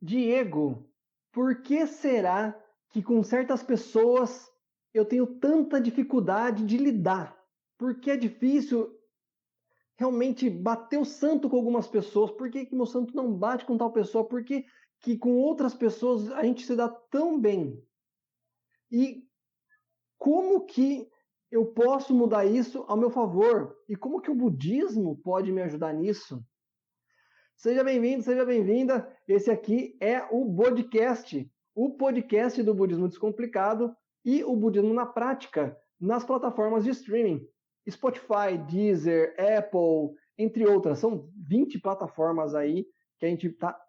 Diego, por que será que com certas pessoas eu tenho tanta dificuldade de lidar? Por que é difícil realmente bater o santo com algumas pessoas? Por que que meu santo não bate com tal pessoa? Por que com outras pessoas a gente se dá tão bem? E como que eu posso mudar isso ao meu favor? E como que o budismo pode me ajudar nisso? Seja bem-vindo, seja bem-vinda. Esse aqui é o podcast do Budismo Descomplicado e o Budismo na Prática, nas plataformas de streaming. Spotify, Deezer, Apple, entre outras. São 20 plataformas aí que a gente está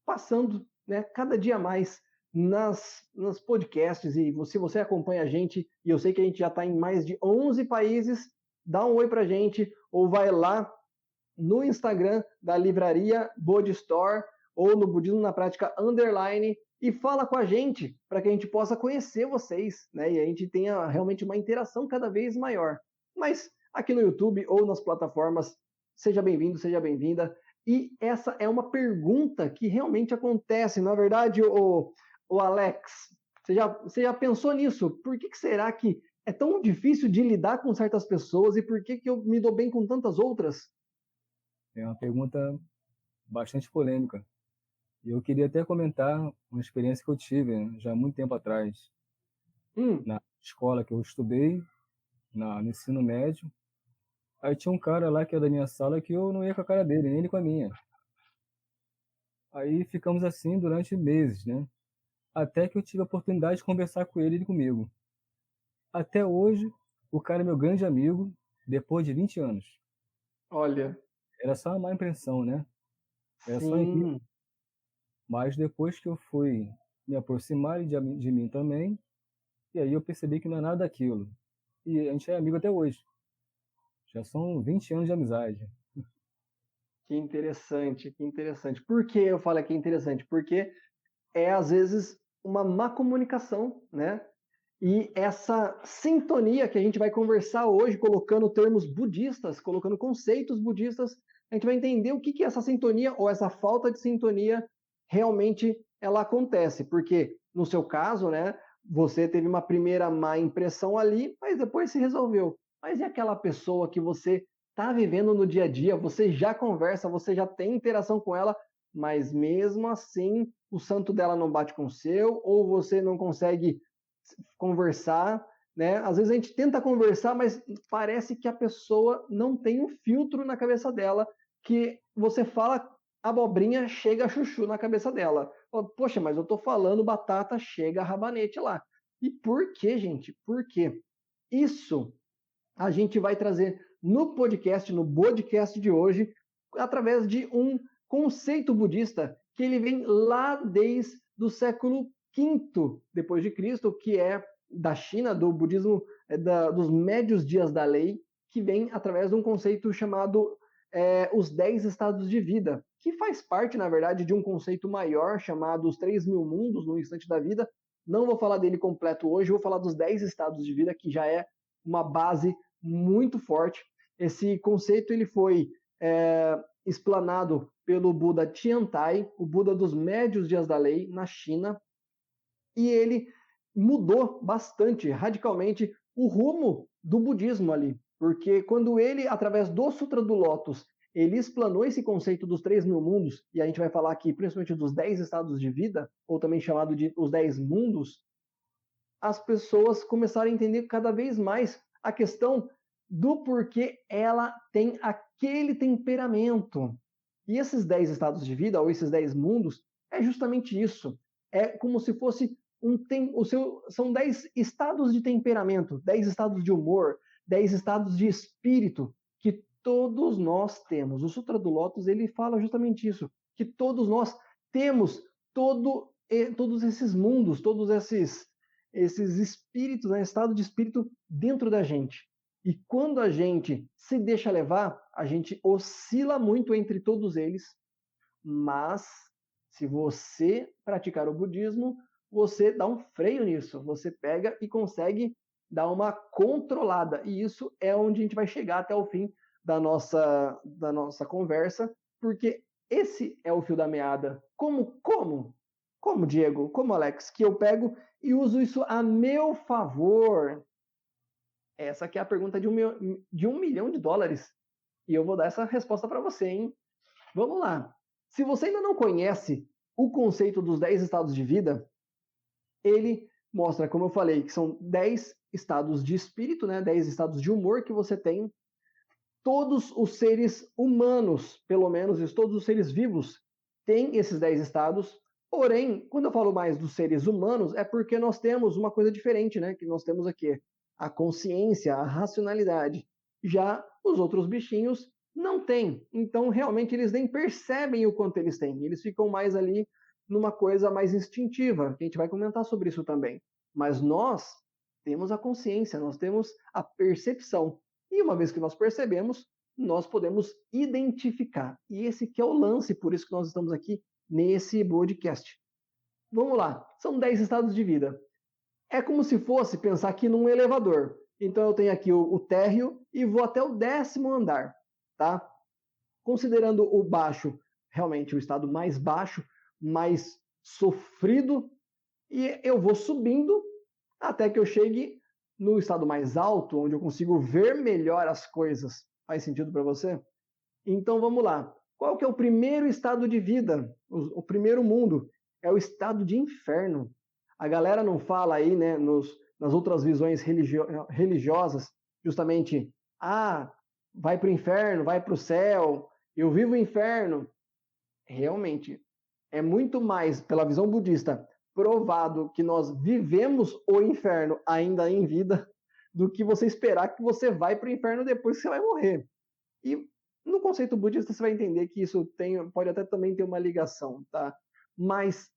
passando, né, cada dia mais nas podcasts. E se você acompanha a gente, e eu sei que a gente já está em mais de 11 países, dá um oi pra gente ou vai lá no Instagram da livraria Bod Store ou no Budismo na Prática Underline e fala com a gente para que a gente possa conhecer vocês, né? E a gente tenha realmente uma interação cada vez maior. Mas aqui no YouTube ou nas plataformas, seja bem-vindo, seja bem-vinda. E essa é uma pergunta que realmente acontece, na verdade, o Alex. Você já pensou nisso? Por que será que é tão difícil de lidar com certas pessoas e por que eu me dou bem com tantas outras? É uma pergunta bastante polêmica. E eu queria até comentar uma experiência que eu tive, né, já há muito tempo atrás, Hum, na escola que eu estudei, no ensino médio. Aí tinha um cara lá que é da minha sala que eu não ia com a cara dele, nem ele com a minha. Aí ficamos assim durante meses, né? Até que eu tive a oportunidade de conversar com ele e comigo. Até hoje, o cara é meu grande amigo, depois de 20 anos. olha, Era só uma má impressão, né? Era só isso. sim, Mas depois que eu fui me aproximar de mim também, e aí eu percebi que não é nada daquilo. E a gente é amigo até hoje. Já são 20 anos de amizade. que interessante, que interessante. Por que eu falo que é interessante? Porque é às vezes uma má comunicação, né? E essa sintonia que a gente vai conversar hoje, colocando termos budistas, colocando conceitos budistas, a gente vai entender o que que essa sintonia ou essa falta de sintonia realmente ela acontece. Porque no seu caso, né, você teve uma primeira má impressão ali, mas depois se resolveu. Mas e aquela pessoa que você está vivendo no dia a dia, você já conversa, você já tem interação com ela, mas mesmo assim o santo dela não bate com o seu, ou você não consegue conversar, né? Às vezes a gente tenta conversar, mas parece que a pessoa não tem um filtro na cabeça dela, que você fala abobrinha, chega chuchu na cabeça dela. Poxa, mas eu tô falando batata, chega rabanete lá. E por que, gente? Por quê? Isso a gente vai trazer no podcast, no podcast de hoje, através de um conceito budista que ele vem lá desde o século V depois de Cristo, que é da China, do budismo dos médios dias da lei, que vem através de um conceito chamado os 10 estados de vida, que faz parte, na verdade, de um conceito maior chamado os 3.000 mundos no instante da vida. Não vou falar dele completo hoje, vou falar dos 10 estados de vida, que já é uma base muito forte. Esse conceito ele foi explanado pelo Buda Tiantai, o Buda dos médios dias da lei, na China, e ele mudou bastante, radicalmente, o rumo do budismo ali. Porque quando ele, através do Sutra do Lótus, ele explanou esse conceito dos 3.000 mundos, e a gente vai falar aqui principalmente dos 10 estados de vida, ou também chamado de os 10 mundos, as pessoas começaram a entender cada vez mais a questão do porquê ela tem aquele temperamento. E esses 10 estados de vida, ou esses 10 mundos, é justamente isso. É como se fosse são 10 estados de temperamento, 10 estados de humor, 10 estados de espírito que todos nós temos. O Sutra do Lótus, ele fala justamente isso, que todos nós temos todos esses mundos, todos esses espíritos, né, estado de espírito dentro da gente. E quando a gente se deixa levar, a gente oscila muito entre todos eles, mas se você praticar o budismo, você dá um freio nisso, você pega e consegue dar uma controlada. E isso é onde a gente vai chegar até o fim da nossa conversa, porque esse é o fio da meada. Como, Diego? Como, Alex? Que eu pego e uso isso a meu favor? Essa aqui é a pergunta de $1 milhão. E eu vou dar essa resposta para você, hein? Vamos lá. Se você ainda não conhece o conceito dos 10 estados de vida, ele mostra, como eu falei, que são 10 estados de espírito, né? 10 estados de humor que você tem. Todos os seres humanos, pelo menos, todos os seres vivos, têm esses 10 estados. Porém, quando eu falo mais dos seres humanos, é porque nós temos uma coisa diferente, né? Que nós temos aqui a consciência, a racionalidade. Já os outros bichinhos não têm. Então, realmente, eles nem percebem o quanto eles têm. Eles ficam mais ali numa coisa mais instintiva. A gente vai comentar sobre isso também. Mas nós temos a consciência, nós temos a percepção. E uma vez que nós percebemos, nós podemos identificar. E esse que é o lance, por isso que nós estamos aqui nesse podcast. Vamos lá, são 10 estados de vida. É como se fosse pensar aqui num elevador. Então eu tenho aqui o térreo e vou até o 10º andar, tá? Considerando o baixo, realmente o estado mais baixo, mais sofrido, e eu vou subindo até que eu chegue no estado mais alto, onde eu consigo ver melhor as coisas. Faz sentido para você? Então vamos lá. Qual que é o primeiro estado de vida? O primeiro mundo é o estado de inferno. A galera não fala aí, né, nas outras visões religiosas, justamente, vai para o inferno, vai para o céu, eu vivo o inferno. Realmente, é muito mais, pela visão budista, provado que nós vivemos o inferno ainda em vida do que você esperar que você vai para o inferno depois que você vai morrer. E no conceito budista você vai entender que isso pode até também ter uma ligação, tá? Mas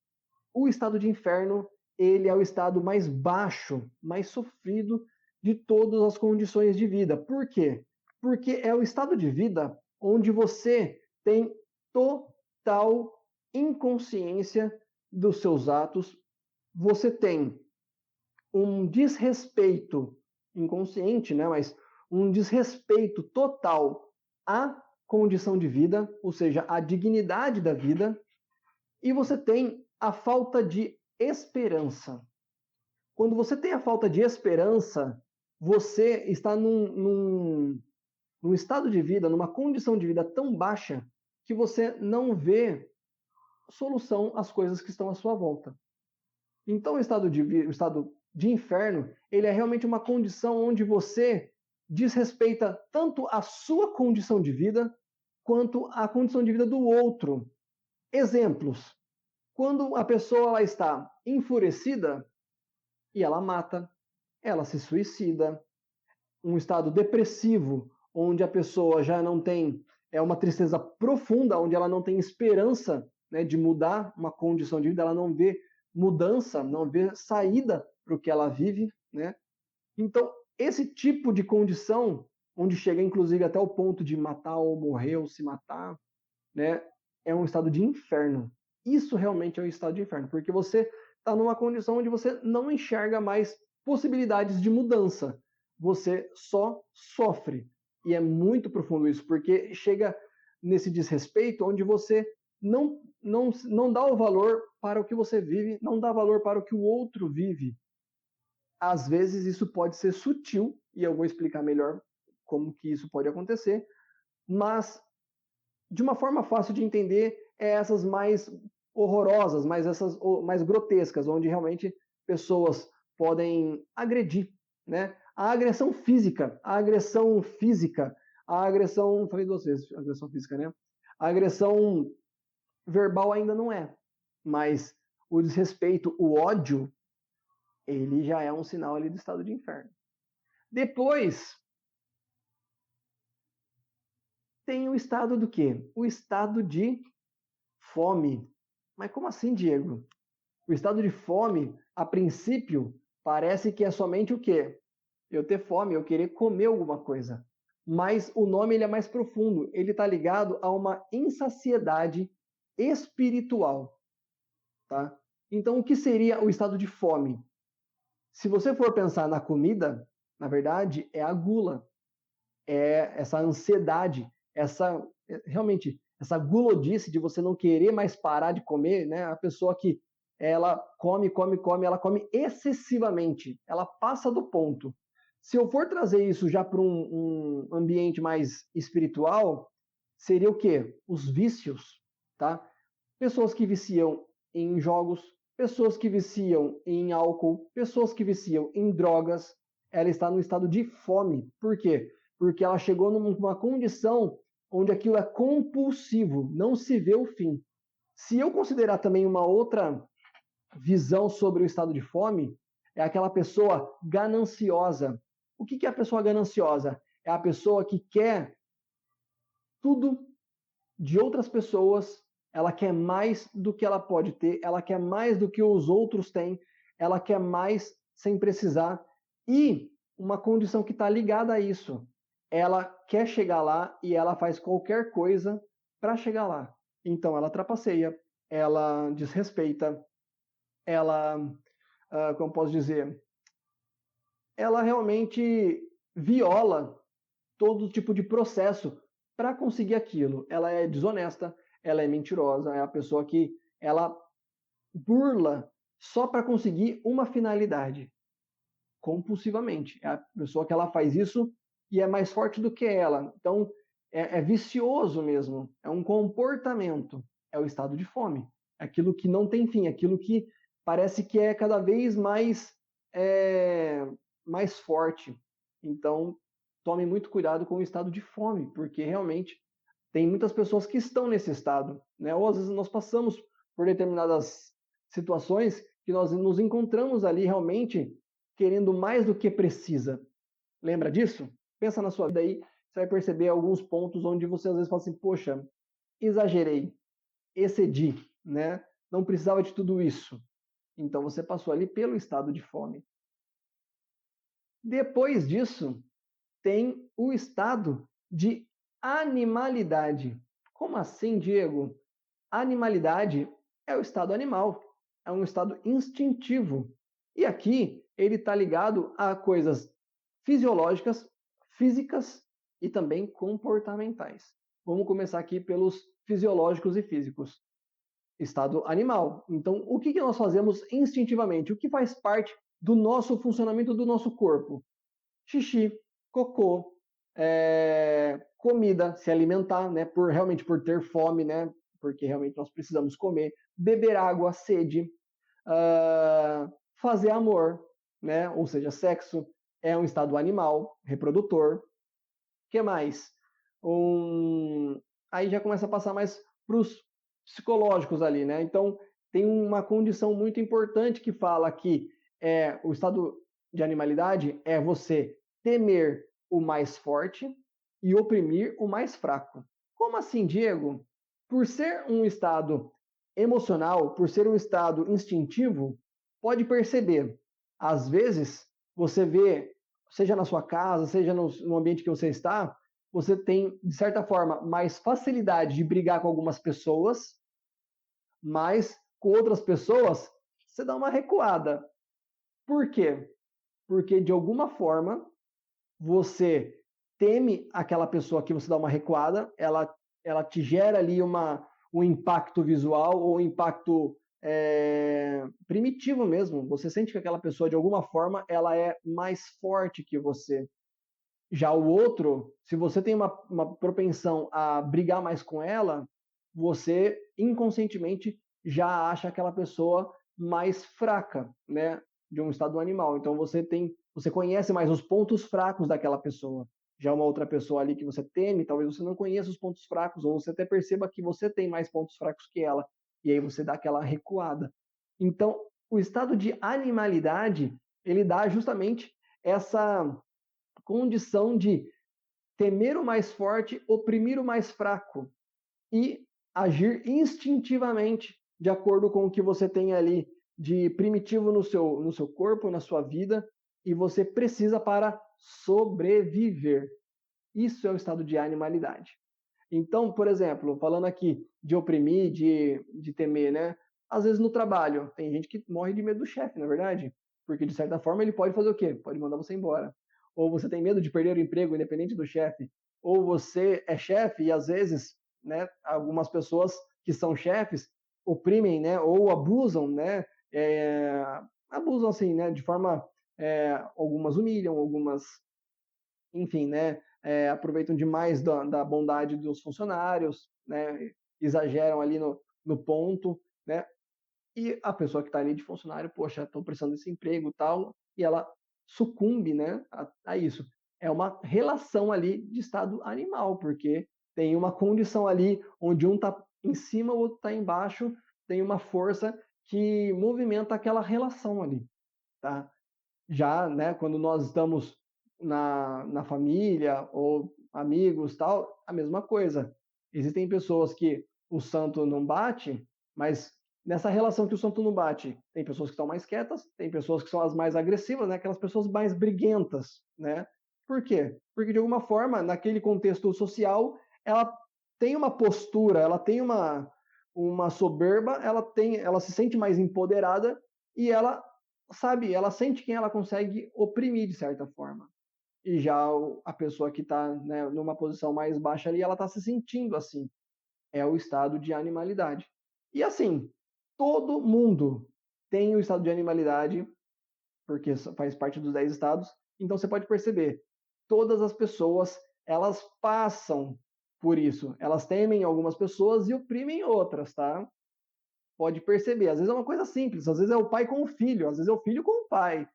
o estado de inferno, ele é o estado mais baixo, mais sofrido de todas as condições de vida. Por quê? Porque é o estado de vida onde você tem total inconsciência dos seus atos, você tem um desrespeito inconsciente, né, mas um desrespeito total à condição de vida, ou seja, à dignidade da vida, e você tem a falta de esperança. Quando você tem a falta de esperança, você está num estado de vida, numa condição de vida tão baixa que você não vê solução às coisas que estão à sua volta. Então, o estado de inferno, ele é realmente uma condição onde você desrespeita tanto a sua condição de vida quanto a condição de vida do outro. Exemplos. Quando a pessoa ela está enfurecida e ela mata, ela se suicida. Um estado depressivo, onde a pessoa já não tem uma tristeza profunda, onde ela não tem esperança, né, de mudar uma condição de vida, ela não vê mudança, não vê saída para o que ela vive, né? Então, esse tipo de condição, onde chega inclusive até o ponto de matar ou morrer ou se matar, né, é um estado de inferno. Isso realmente é um estado de inferno, porque você está numa condição onde você não enxerga mais possibilidades de mudança. Você só sofre. E é muito profundo isso, porque chega nesse desrespeito onde você não dá o valor para o que você vive, não dá valor para o que o outro vive. Às vezes isso pode ser sutil, e eu vou explicar melhor como que isso pode acontecer, mas de uma forma fácil de entender é essas mais horrorosas, essas mais grotescas, onde realmente pessoas podem agredir, né? A agressão física, falei 2 vezes, agressão física, né? A agressão verbal ainda não é, mas o desrespeito, o ódio, ele já é um sinal ali do estado de inferno. Depois, tem o estado do quê? O estado de fome. Mas como assim, Diego? O estado de fome, a princípio, parece que é somente o quê? Eu ter fome, eu querer comer alguma coisa. Mas o nome ele é mais profundo. Ele está ligado a uma insaciedade espiritual. Tá? Então, o que seria o estado de fome? Se você for pensar na comida, na verdade, é a gula. É essa ansiedade, realmente, essa gulodice de você não querer mais parar de comer, né? A pessoa que ela come, come, come, ela come excessivamente, ela passa do ponto. Se eu for trazer isso já para um ambiente mais espiritual, seria o quê? Os vícios, tá? Pessoas que viciam em jogos, pessoas que viciam em álcool, pessoas que viciam em drogas, ela está no estado de fome. Por quê? Porque ela chegou numa condição onde aquilo é compulsivo, não se vê o fim. Se eu considerar também uma outra visão sobre o estado de fome, é aquela pessoa gananciosa. O que é a pessoa gananciosa? É a pessoa que quer tudo de outras pessoas, ela quer mais do que ela pode ter, ela quer mais do que os outros têm, ela quer mais sem precisar. E uma condição que está ligada a isso, ela quer chegar lá e ela faz qualquer coisa para chegar lá. Então ela trapaceia, ela desrespeita, ela, como posso dizer, ela realmente viola todo tipo de processo para conseguir aquilo. Ela é desonesta, ela é mentirosa, é a pessoa que ela burla só para conseguir uma finalidade, compulsivamente. É a pessoa que ela faz isso e é mais forte do que ela. Então, é vicioso mesmo, é um comportamento, é o estado de fome. É aquilo que não tem fim, aquilo que parece que é cada vez mais forte. Então, tome muito cuidado com o estado de fome, porque realmente tem muitas pessoas que estão nesse estado, né? Ou às vezes nós passamos por determinadas situações que nós nos encontramos ali realmente querendo mais do que precisa. Lembra disso? Pensa na sua vida aí, você vai perceber alguns pontos onde você às vezes fala assim, poxa, exagerei, excedi, né? Não precisava de tudo isso. Então você passou ali pelo estado de fome. Depois disso, tem o estado de animalidade. Como assim, Diego? Animalidade é o estado animal, é um estado instintivo. E aqui ele está ligado a coisas fisiológicas, físicas e também comportamentais. Vamos começar aqui pelos fisiológicos e físicos. Estado animal. Então, o que nós fazemos instintivamente? O que faz parte do nosso funcionamento do nosso corpo? Xixi, cocô, comida, se alimentar, né? Realmente por ter fome, né? Porque realmente nós precisamos comer, beber água, sede, fazer amor, né? Ou seja, sexo é um estado animal, reprodutor. O que mais? Aí já começa a passar mais para os psicológicos ali, né? Então tem uma condição muito importante que fala que o estado de animalidade é você temer o mais forte e oprimir o mais fraco. Como assim, Diego? Por ser um estado emocional, por ser um estado instintivo, pode perceber, às vezes você vê, seja na sua casa, seja no ambiente que você está, você tem, de certa forma, mais facilidade de brigar com algumas pessoas, mas com outras pessoas você dá uma recuada. Por quê? Porque, de alguma forma, você teme aquela pessoa que você dá uma recuada, ela te gera ali um impacto visual ou um impacto primitivo mesmo. Você sente que aquela pessoa, de alguma forma, ela é mais forte que você. Já o outro, se você tem uma propensão a brigar mais com ela, você inconscientemente já acha aquela pessoa mais fraca, né, de um estado animal. Então você conhece mais os pontos fracos daquela pessoa. Já uma outra pessoa ali que você teme, talvez você não conheça os pontos fracos, ou você até perceba que você tem mais pontos fracos que ela, e aí você dá aquela recuada. Então, o estado de animalidade, ele dá justamente essa condição de temer o mais forte, oprimir o mais fraco e agir instintivamente de acordo com o que você tem ali de primitivo no seu corpo, na sua vida, e você precisa para sobreviver. Isso é o estado de animalidade. Então, por exemplo, falando aqui de oprimir, de temer, né? Às vezes no trabalho, tem gente que morre de medo do chefe, na verdade, porque de certa forma ele pode fazer o quê? Pode mandar você embora. Ou você tem medo de perder o emprego independente do chefe. Ou você é chefe e às vezes né? Algumas pessoas que são chefes oprimem, né? Ou abusam, né? Abusam assim, né? De forma, algumas humilham, algumas, enfim, né? Aproveitam demais da bondade dos funcionários, né? Exageram ali no ponto, né? E a pessoa que está ali de funcionário, poxa, estou precisando desse emprego e tal, e ela sucumbe, né, a isso. É uma relação ali de estado animal, porque tem uma condição ali onde um está em cima, o outro está embaixo, tem uma força que movimenta aquela relação ali, tá? Já, né, quando nós estamos na família ou amigos tal, a mesma coisa. Existem pessoas que o santo não bate, mas nessa relação que o santo não bate, tem pessoas que estão mais quietas, tem pessoas que são as mais agressivas, né, aquelas pessoas mais briguentas, né? Por quê? Porque de alguma forma, naquele contexto social, ela tem uma postura, ela tem uma soberba, ela se sente mais empoderada e ela sabe, ela sente quem ela consegue oprimir de certa forma. E já a pessoa que está, né, numa posição mais baixa ali, ela está se sentindo assim. É o estado de animalidade. E assim, todo mundo tem o estado de animalidade, porque faz parte dos 10 estados. Então você pode perceber, todas as pessoas, elas passam por isso. Elas temem algumas pessoas e oprimem outras, tá? Pode perceber. Às vezes é uma coisa simples, às vezes é o pai com o filho, às vezes é o filho com o pai,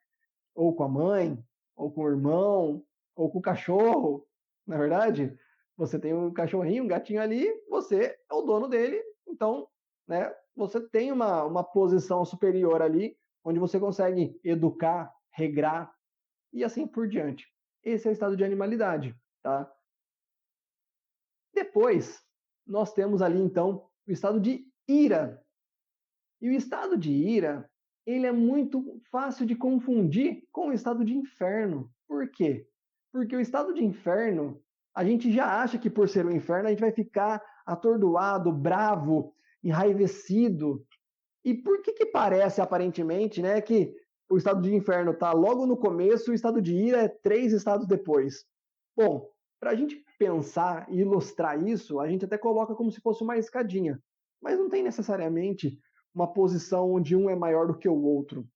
ou com a mãe, ou com o irmão, ou com o cachorro. Na é verdade, você tem um cachorrinho, um gatinho ali, você é o dono dele, então, né, você tem uma posição superior ali, onde você consegue educar, regrar e assim por diante. Esse é o estado de animalidade, tá? Depois, nós temos ali então o estado de ira. E o estado de ira, ele é muito fácil de confundir com o estado de inferno. Por quê? Porque o estado de inferno, a gente já acha que por ser o inferno a gente vai ficar atordoado, bravo, enraivecido. E por que que parece aparentemente, né, que o estado de inferno está logo no começo e o estado de ira é 3 estados depois? Bom, para a gente pensar e ilustrar isso, a gente até coloca como se fosse uma escadinha, mas não tem necessariamente uma posição onde um é maior do que o outro.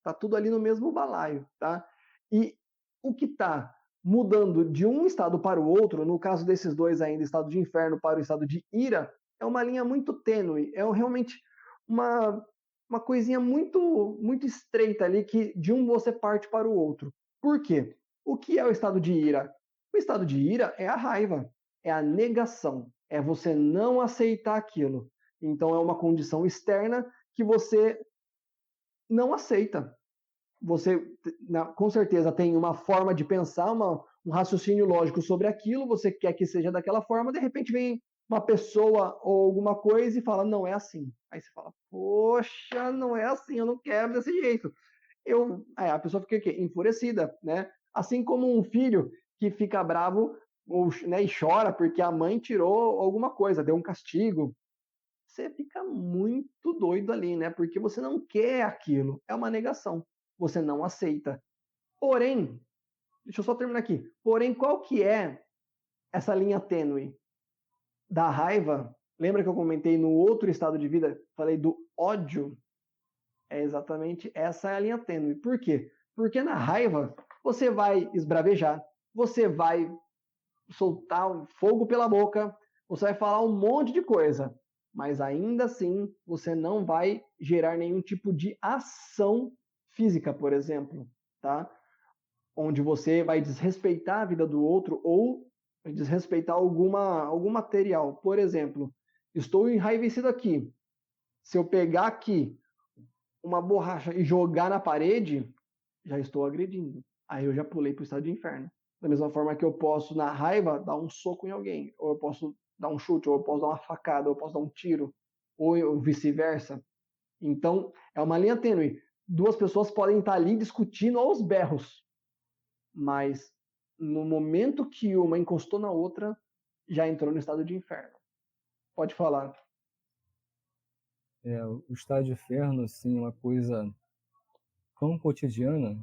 Tá tudo ali no mesmo balaio, tá? E o que está mudando de um estado para o outro, no caso desses dois ainda, estado de inferno para o estado de ira, é uma linha muito tênue, é realmente uma, uma coisinha muito estreita ali que de um você parte para o outro. Por quê? O que é o estado de ira? O estado de ira é a raiva, é a negação, é você não aceitar aquilo. Então é uma condição externa que você não aceita. Você, com certeza, tem uma forma de pensar, um raciocínio lógico sobre aquilo, você quer que seja daquela forma, de repente vem uma pessoa ou alguma coisa e fala, não é assim. Aí você fala, poxa, não é assim, eu não quero desse jeito. A pessoa fica aqui, enfurecida, né? Assim como um filho que fica bravo ou, né, e chora porque a mãe tirou alguma coisa, deu um castigo, você fica muito doido ali, né? Porque você não quer aquilo. É uma negação. Você não aceita. Porém, deixa eu só terminar aqui. Porém, qual que é essa linha tênue da raiva? Lembra que eu comentei no outro estado de vida? Falei do ódio. É exatamente essa é a linha tênue. Por quê? Porque na raiva você vai esbravejar, você vai soltar fogo pela boca, você vai falar um monte de coisa, mas ainda assim você não vai gerar nenhum tipo de ação física, por exemplo, tá? Onde você vai desrespeitar a vida do outro ou desrespeitar algum material. Por exemplo, estou enraivecido aqui. Se eu pegar aqui uma borracha e jogar na parede, já estou agredindo. Aí eu já pulei para o estado de inferno. Da mesma forma que eu posso, na raiva, dar um soco em alguém, ou eu posso dar um chute, ou eu posso dar uma facada, ou eu posso dar um tiro, ou vice-versa. Então, é uma linha tênue. Duas pessoas podem estar ali discutindo aos berros, mas no momento que uma encostou na outra, já entrou no estado de inferno. Pode falar. O estado de inferno, assim, é uma coisa tão cotidiana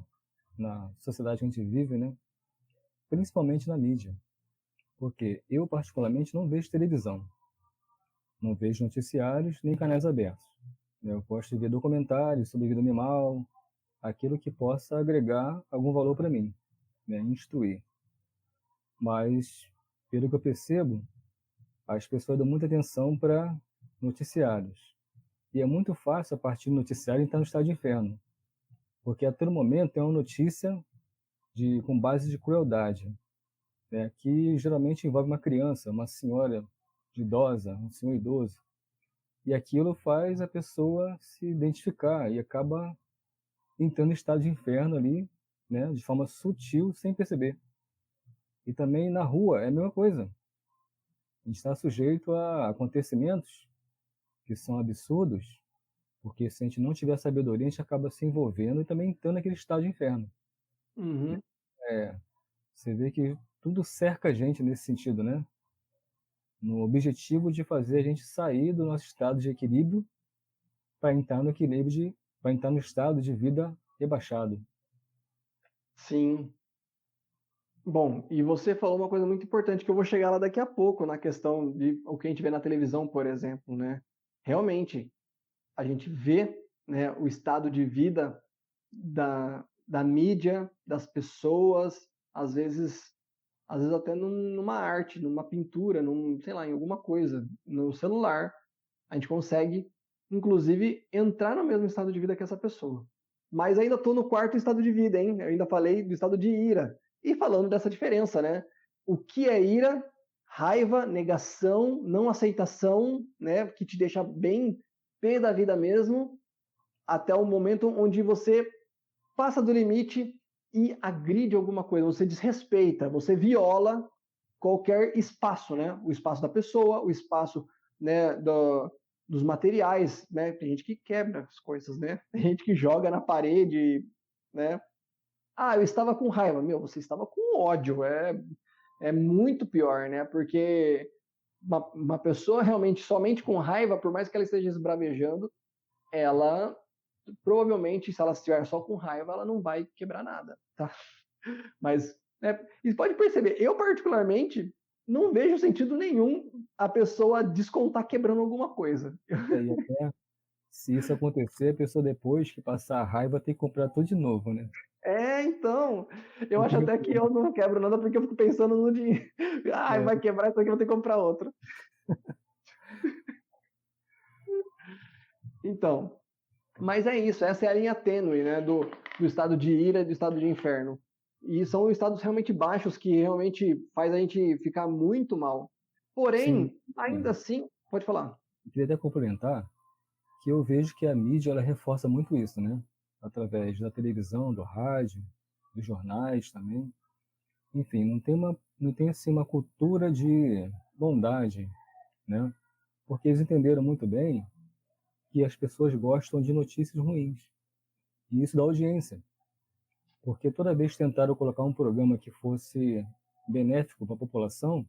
na sociedade que a gente vive, né? Principalmente na mídia. Porque eu, particularmente, não vejo televisão, não vejo noticiários nem canais abertos. Eu gosto de ver documentários sobre vida animal, aquilo que possa agregar algum valor para mim, né, instruir. Mas, pelo que eu percebo, as pessoas dão muita atenção para noticiários. E é muito fácil, a partir do noticiário, entrar no estado de inferno. Porque a todo momento tem uma notícia com base de crueldade, né, que geralmente envolve uma criança, uma senhora idosa, um senhor idoso. E aquilo faz a pessoa se identificar e acaba entrando em estado de inferno ali, né, de forma sutil, sem perceber. E também na rua é a mesma coisa. A gente está sujeito a acontecimentos que são absurdos, porque se a gente não tiver sabedoria, a gente acaba se envolvendo e também entrando naquele estado de inferno. Uhum. É, você vê que tudo cerca a gente nesse sentido, né? No objetivo de fazer a gente sair do nosso estado de equilíbrio para entrar no para entrar no estado de vida rebaixado. Sim. Bom, e você falou uma coisa muito importante que eu vou chegar lá daqui a pouco, na questão de o que a gente vê na televisão, por exemplo, né? Realmente, a gente vê, né, o estado de vida da mídia, das pessoas, às vezes até numa arte, numa pintura, sei lá, em alguma coisa, no celular, a gente consegue, inclusive, entrar no mesmo estado de vida que essa pessoa. Mas ainda estou no quarto estado de vida, hein? Eu ainda falei do estado de ira. E falando dessa diferença, né? O que é ira? Raiva, negação, não aceitação, né? Que te deixa bem pé da vida mesmo, até o momento onde você passa do limite e agride alguma coisa, você desrespeita, você viola qualquer espaço, né? O espaço da pessoa, o espaço, né, dos materiais, né? Tem gente que quebra as coisas, né? Tem gente que joga na parede, né? Ah, eu estava com raiva. Meu, você estava com ódio. É muito pior, né? Porque uma pessoa realmente somente com raiva, por mais que ela esteja esbravejando, ela provavelmente, se ela estiver só com raiva, ela não vai quebrar nada, tá? Mas, né, e pode perceber, eu particularmente não vejo sentido nenhum a pessoa descontar quebrando alguma coisa. E até se isso acontecer, a pessoa depois que passar a raiva tem que comprar tudo de novo, né? Então, eu Tem acho que até que repor. eu não quebro nada porque eu fico pensando no dinheiro. Ah, É, vai quebrar isso aqui, eu vou ter que comprar outro. Então, mas é isso, essa é a linha tênue, né, do estado de ira e do estado de inferno. E são estados realmente baixos que realmente faz a gente ficar muito mal. sim. Porém, ainda assim, pode falar. Eu queria até complementar que eu vejo que a mídia ela reforça muito isso, né? Através da televisão, do rádio, dos jornais também. Enfim, não tem assim uma cultura de bondade, né? Porque eles entenderam muito bem que as pessoas gostam de notícias ruins. E isso dá audiência. Porque toda vez que tentaram colocar um programa que fosse benéfico para a população,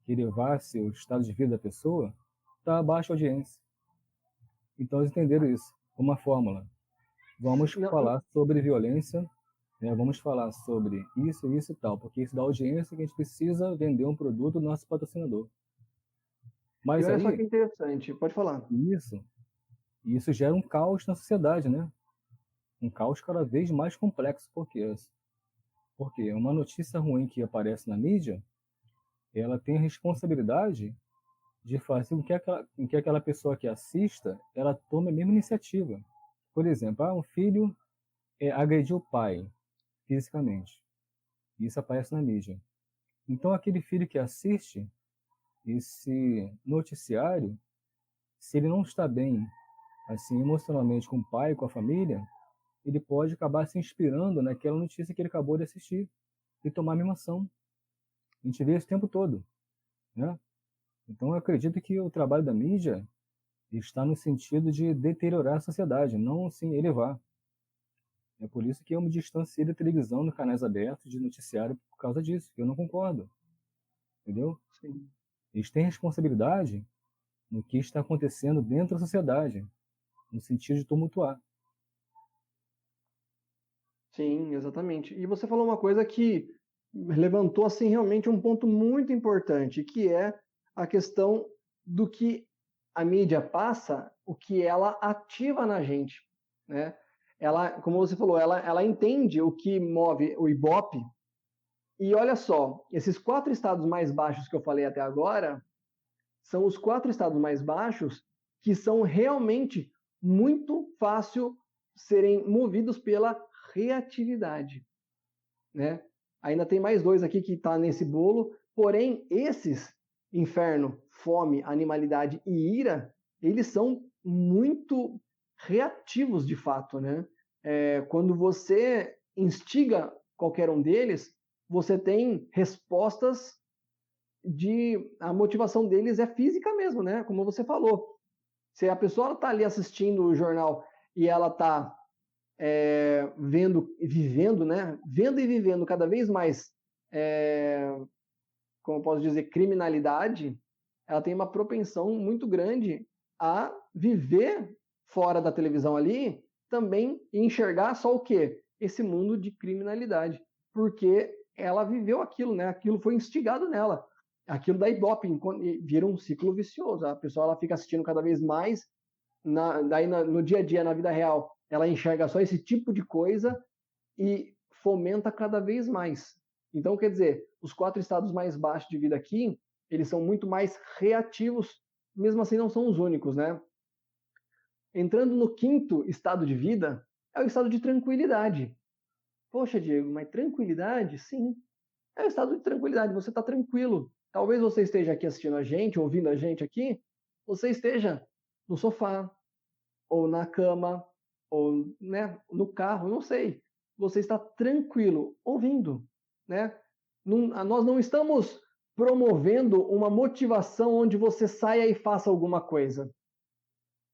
que elevasse o estado de vida da pessoa, está abaixo a audiência. Então eles entenderam isso como uma fórmula. Vamos Não, falar sobre violência, né? Vamos falar sobre isso e tal, porque isso dá audiência que a gente precisa vender um produto do nosso patrocinador. e Mas olha só aí, que interessante, pode falar. isso, isso gera um caos na sociedade, né? Um caos cada vez mais complexo, porque uma notícia ruim que aparece na mídia, ela tem a responsabilidade de fazer com que aquela pessoa que assista, ela tome a mesma iniciativa. Por exemplo, um filho agrediu o pai fisicamente. Isso aparece na mídia. Então, aquele filho que assiste esse noticiário, se ele não está bem, assim, emocionalmente com o pai, com a família, ele pode acabar se inspirando naquela notícia que ele acabou de assistir e tomar a mesma ação. A gente vê isso o tempo todo, né? Então, eu acredito que o trabalho da mídia está no sentido de deteriorar a sociedade, não sim elevar. É por isso que eu me distanciei da televisão, dos canais abertos, de noticiário, por causa disso. Eu não concordo, entendeu? Sim, Eles têm responsabilidade no que está acontecendo dentro da sociedade, no sentido de tumultuar. sim, exatamente. E você falou uma coisa que levantou assim realmente um ponto muito importante, que é a questão do que a mídia passa, o que ela ativa na gente, né? Ela, como você falou, ela entende o que move o Ibope. E olha só, esses 4 estados mais baixos que eu falei até agora são os 4 estados mais baixos que são realmente muito fácil serem movidos pela reatividade, né? Ainda tem mais 2 aqui que está nesse bolo, porém esses, inferno, fome, animalidade e ira, eles são muito reativos de fato, né? Quando você instiga qualquer um deles, você tem respostas a motivação deles é física mesmo, né? Como você falou. Se a pessoa está ali assistindo o jornal e ela está vendo e vivendo, né? Vendo e vivendo cada vez mais, como eu posso dizer, criminalidade, ela tem uma propensão muito grande a viver fora da televisão ali também e enxergar só o quê? Esse mundo de criminalidade. Porque ela viveu aquilo, né? Aquilo foi instigado nela. Aquilo da Ibope vira um ciclo vicioso. A pessoa ela fica assistindo cada vez mais, no dia a dia, na vida real, ela enxerga só esse tipo de coisa e fomenta cada vez mais. Então, quer dizer, os 4 estados mais baixos de vida aqui, eles são muito mais reativos, mesmo assim não são os únicos, né? Entrando no 5º estado de vida, é o estado de tranquilidade. Poxa, Diego, mas tranquilidade? Sim, é o estado de tranquilidade, você está tranquilo. Talvez você esteja aqui assistindo a gente, ouvindo a gente aqui, você esteja no sofá, ou na cama, ou né, no carro, não sei. Você está tranquilo, ouvindo, né? Nós não estamos promovendo uma motivação onde você saia e faça alguma coisa.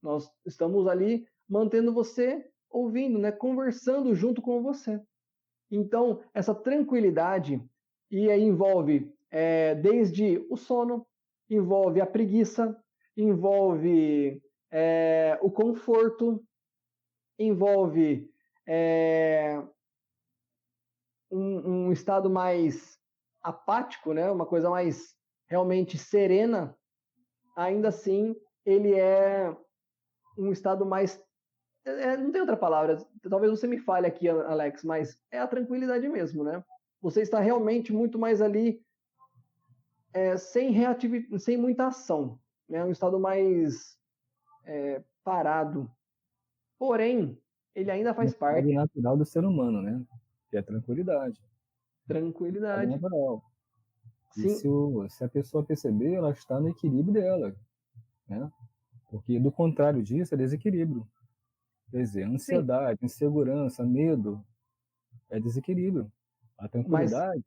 Nós estamos ali mantendo você ouvindo, né, conversando junto com você. Então, essa tranquilidade e aí envolve desde o sono, envolve a preguiça, envolve o conforto, envolve um estado mais apático, né? Uma coisa mais realmente serena. Ainda assim, ele é um estado mais. Não tem outra palavra. Talvez você me fale aqui, Alex, mas é a tranquilidade mesmo, né? Você está realmente muito mais ali sem muita ação, né? Um estado mais parado. Porém, ele ainda Um faz estado parte. natural do ser humano, né? Que é a tranquilidade. Estado Tranquilidade. natural. E Sim, se a pessoa perceber, ela está no equilíbrio dela, né? Porque do contrário disso é desequilíbrio. Quer dizer, sim, ansiedade, insegurança, medo é desequilíbrio. A mas tranquilidade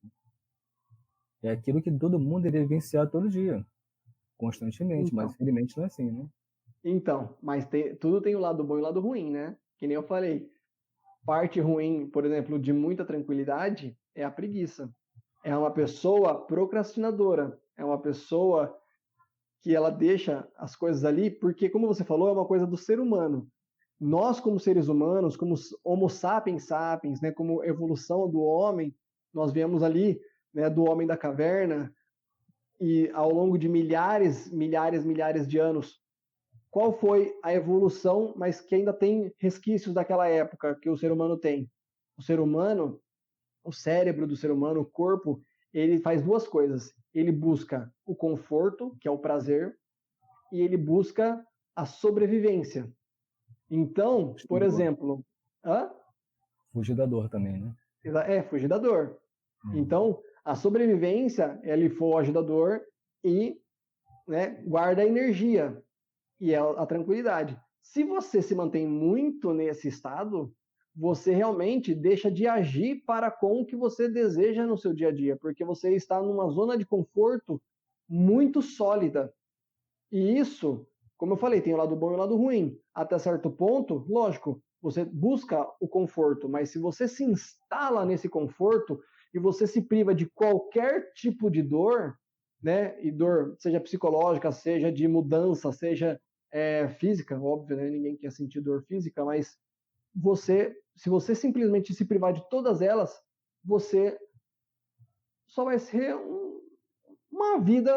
é aquilo que todo mundo deve vivenciar todo dia, constantemente, mas então, infelizmente não é assim, né? tudo tem o lado bom e o lado ruim, né? Que nem eu falei. Parte ruim, por exemplo, de muita tranquilidade é a preguiça. É uma pessoa procrastinadora, é uma pessoa que ela deixa as coisas ali, porque, como você falou, é uma coisa do ser humano. Nós, como seres humanos, como Homo sapiens sapiens, né, como evolução do homem, nós viemos ali, né, do homem da caverna, e ao longo de milhares de anos, qual foi a evolução, mas que ainda tem resquícios daquela época que o ser humano tem? O ser humano, o cérebro do ser humano, o corpo, ele faz 2 coisas. Ele busca o conforto, que é o prazer, e ele busca a sobrevivência. Então, Fugir por da dor. exemplo, hã? Fugir da dor também, né? Fugir da dor. Uhum. Então, a sobrevivência, ele foge da dor e, né, guarda a energia, e é a tranquilidade. Se você se mantém muito nesse estado, você realmente deixa de agir para com o que você deseja no seu dia a dia, porque você está numa zona de conforto muito sólida. E isso, como eu falei, tem o lado bom e o lado ruim. Até certo ponto, lógico, você busca o conforto, mas se você se instala nesse conforto e você se priva de qualquer tipo de dor, né? E dor, seja psicológica, seja de mudança, seja física, óbvio, né? Ninguém quer sentir dor física, mas se você simplesmente se privar de todas elas, você só vai ser uma vida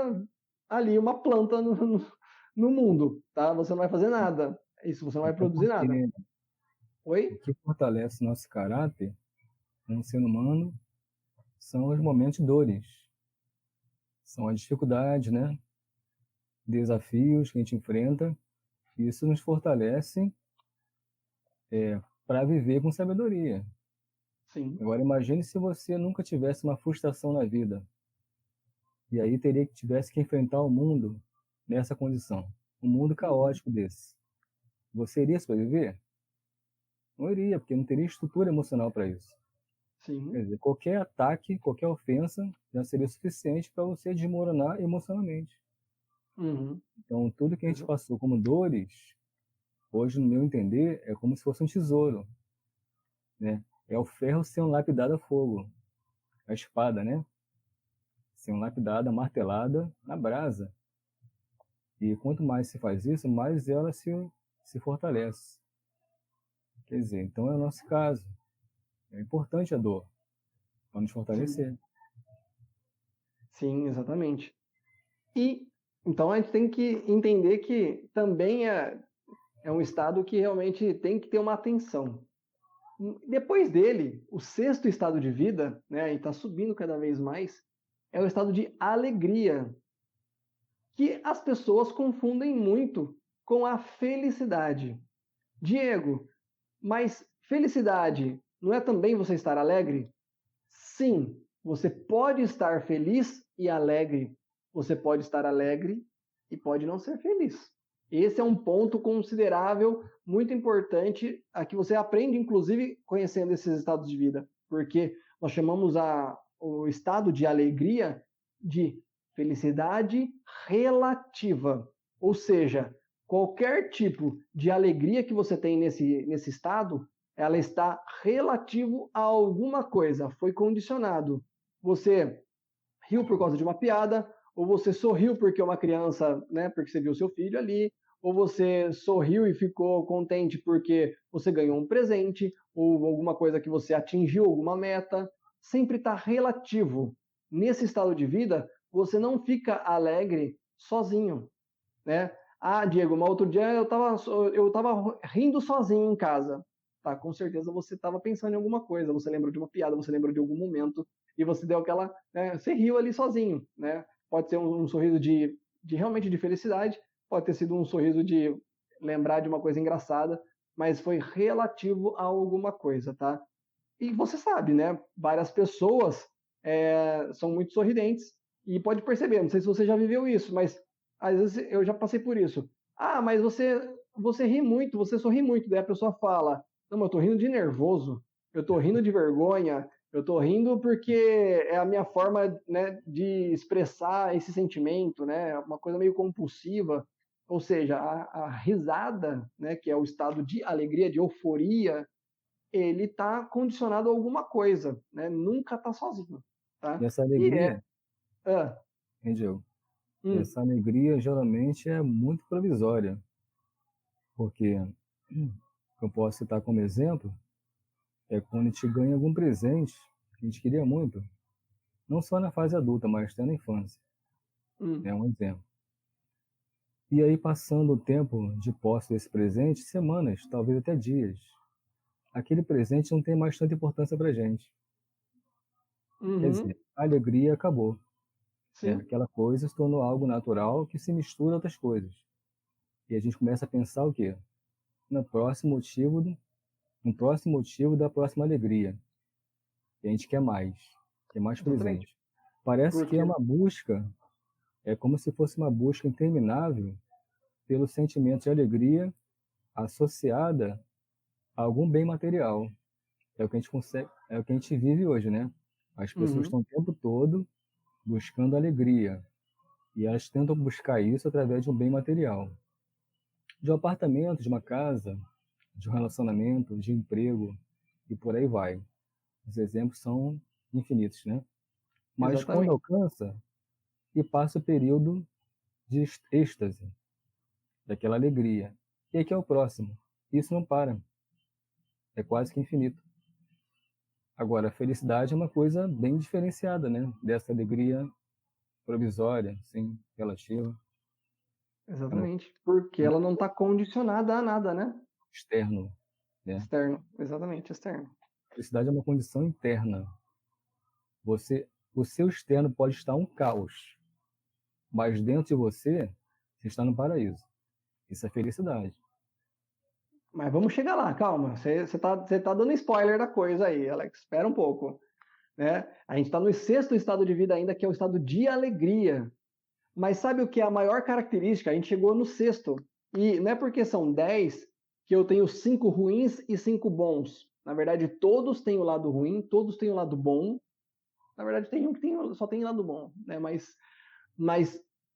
ali, uma planta no mundo, tá? Você não vai fazer nada. Isso, você não vai Até produzir porque nada. o Oi? que fortalece nosso caráter como ser humano são os momentos de dores, são as dificuldades, né? Desafios que a gente enfrenta. Isso nos fortalece para viver com sabedoria. Sim. Agora imagine se você nunca tivesse uma frustração na vida e aí tivesse que enfrentar o mundo nessa condição, um mundo Uhum. caótico desse. Você iria sobreviver? Não iria, porque não teria estrutura emocional para isso. Quer Sim. dizer, qualquer ataque, qualquer ofensa já seria suficiente para você desmoronar emocionalmente. Uhum. Então, tudo que a gente Exa- passou como dores, hoje, no meu entender, é como se fosse um tesouro, né? É o ferro sendo lapidado a fogo, a espada, né? Sendo lapidada, martelada na brasa. E quanto mais se faz isso, mais ela se fortalece. Quer dizer, então é o nosso caso. É importante a dor para nos Sim. fortalecer. Sim, exatamente. E então a gente tem que entender que também é um estado que realmente tem que ter uma atenção. Depois dele, o sexto estado de vida, né, e está subindo cada vez mais, é o estado de alegria, que as pessoas confundem muito com a felicidade. Diego, mas felicidade não é também você estar alegre? Sim, você pode estar feliz e alegre. Você pode estar alegre e pode não ser feliz. Esse é um ponto considerável, muito importante, a que você aprende, inclusive, conhecendo esses estados de vida, porque nós chamamos o estado de alegria de felicidade relativa. Ou seja, qualquer tipo de alegria que você tem nesse estado, ela está relativo a alguma coisa, foi condicionado. Você riu por causa de uma piada, ou você sorriu porque uma criança, né, porque você viu seu filho ali, ou você sorriu e ficou contente porque você ganhou um presente, ou alguma coisa que você atingiu alguma meta, sempre está relativo. Nesse estado de vida, você não fica alegre sozinho, né? Ah, Diego, mas outro dia eu tava rindo sozinho em casa. Tá, com certeza você estava pensando em alguma coisa, você lembrou de uma piada, você lembrou de algum momento e você deu aquela, né, você riu ali sozinho, né? Pode ser um sorriso de realmente de felicidade, pode ter sido um sorriso de lembrar de uma coisa engraçada, mas foi relativo a alguma coisa, tá? E você sabe, né? Várias pessoas são muito sorridentes e pode perceber, não sei se você já viveu isso, mas às vezes eu já passei por isso. Ah, mas você ri muito, você sorri muito. Daí a pessoa fala: Não, mas eu tô rindo de nervoso, eu tô rindo de vergonha, eu tô rindo porque é a minha forma, né, de expressar esse sentimento, né? Uma coisa meio compulsiva. Ou seja, a risada, né, que é o estado de alegria, de euforia, ele está condicionado a alguma coisa, né? Nunca está sozinho, E tá? essa E alegria, ah, Angel, hum, essa alegria geralmente é muito provisória, porque que eu posso citar como exemplo é quando a gente ganha algum presente que a gente queria muito, não só na fase adulta, mas até na infância. É hum, um exemplo. E aí, passando o tempo de posse desse presente, semanas, talvez até dias, aquele presente não tem mais tanta importância para a gente. Quer uhum, dizer, a alegria acabou. Né? sim, Aquela coisa se tornou algo natural que se mistura a outras coisas. E a gente começa a pensar o quê? No próximo motivo, no próximo motivo da próxima alegria. E a gente quer mais exatamente. presente. Parece que é Porque, uma busca, é como se fosse uma busca interminável pelo sentimento de alegria associada a algum bem material. É o que a gente consegue, é o que a gente vive hoje, né? As pessoas uhum, estão o tempo todo buscando alegria e elas tentam buscar isso através de um bem material, de um apartamento, de uma casa, de um relacionamento, de emprego e por aí vai. Os exemplos são infinitos, né? Mas quando exatamente. alcança e passa o período de êxtase, daquela alegria. E aí que é o próximo. Isso não para, é quase que infinito. Agora, a felicidade é uma coisa bem diferenciada, né? Dessa alegria provisória, assim, relativa. É uma Exatamente. Porque coisa ela não está condicionada a nada, né? externa, né? Externo. Exatamente, externo. A felicidade é uma condição interna. O seu externo pode estar um caos, mas dentro de você, você está no paraíso. Isso é felicidade. Mas vamos chegar lá, calma. Você tá dando spoiler da coisa aí, Alex. Espera um pouco. Né? A gente está no sexto estado de vida ainda, que é o estado de alegria. Mas sabe o que é a maior característica? A gente chegou no sexto. E não é porque são 10 que eu tenho 5 ruins e 5 bons. Na verdade, todos têm o lado ruim, todos têm o lado bom. Na verdade, tem um que só tem lado bom, né? Mas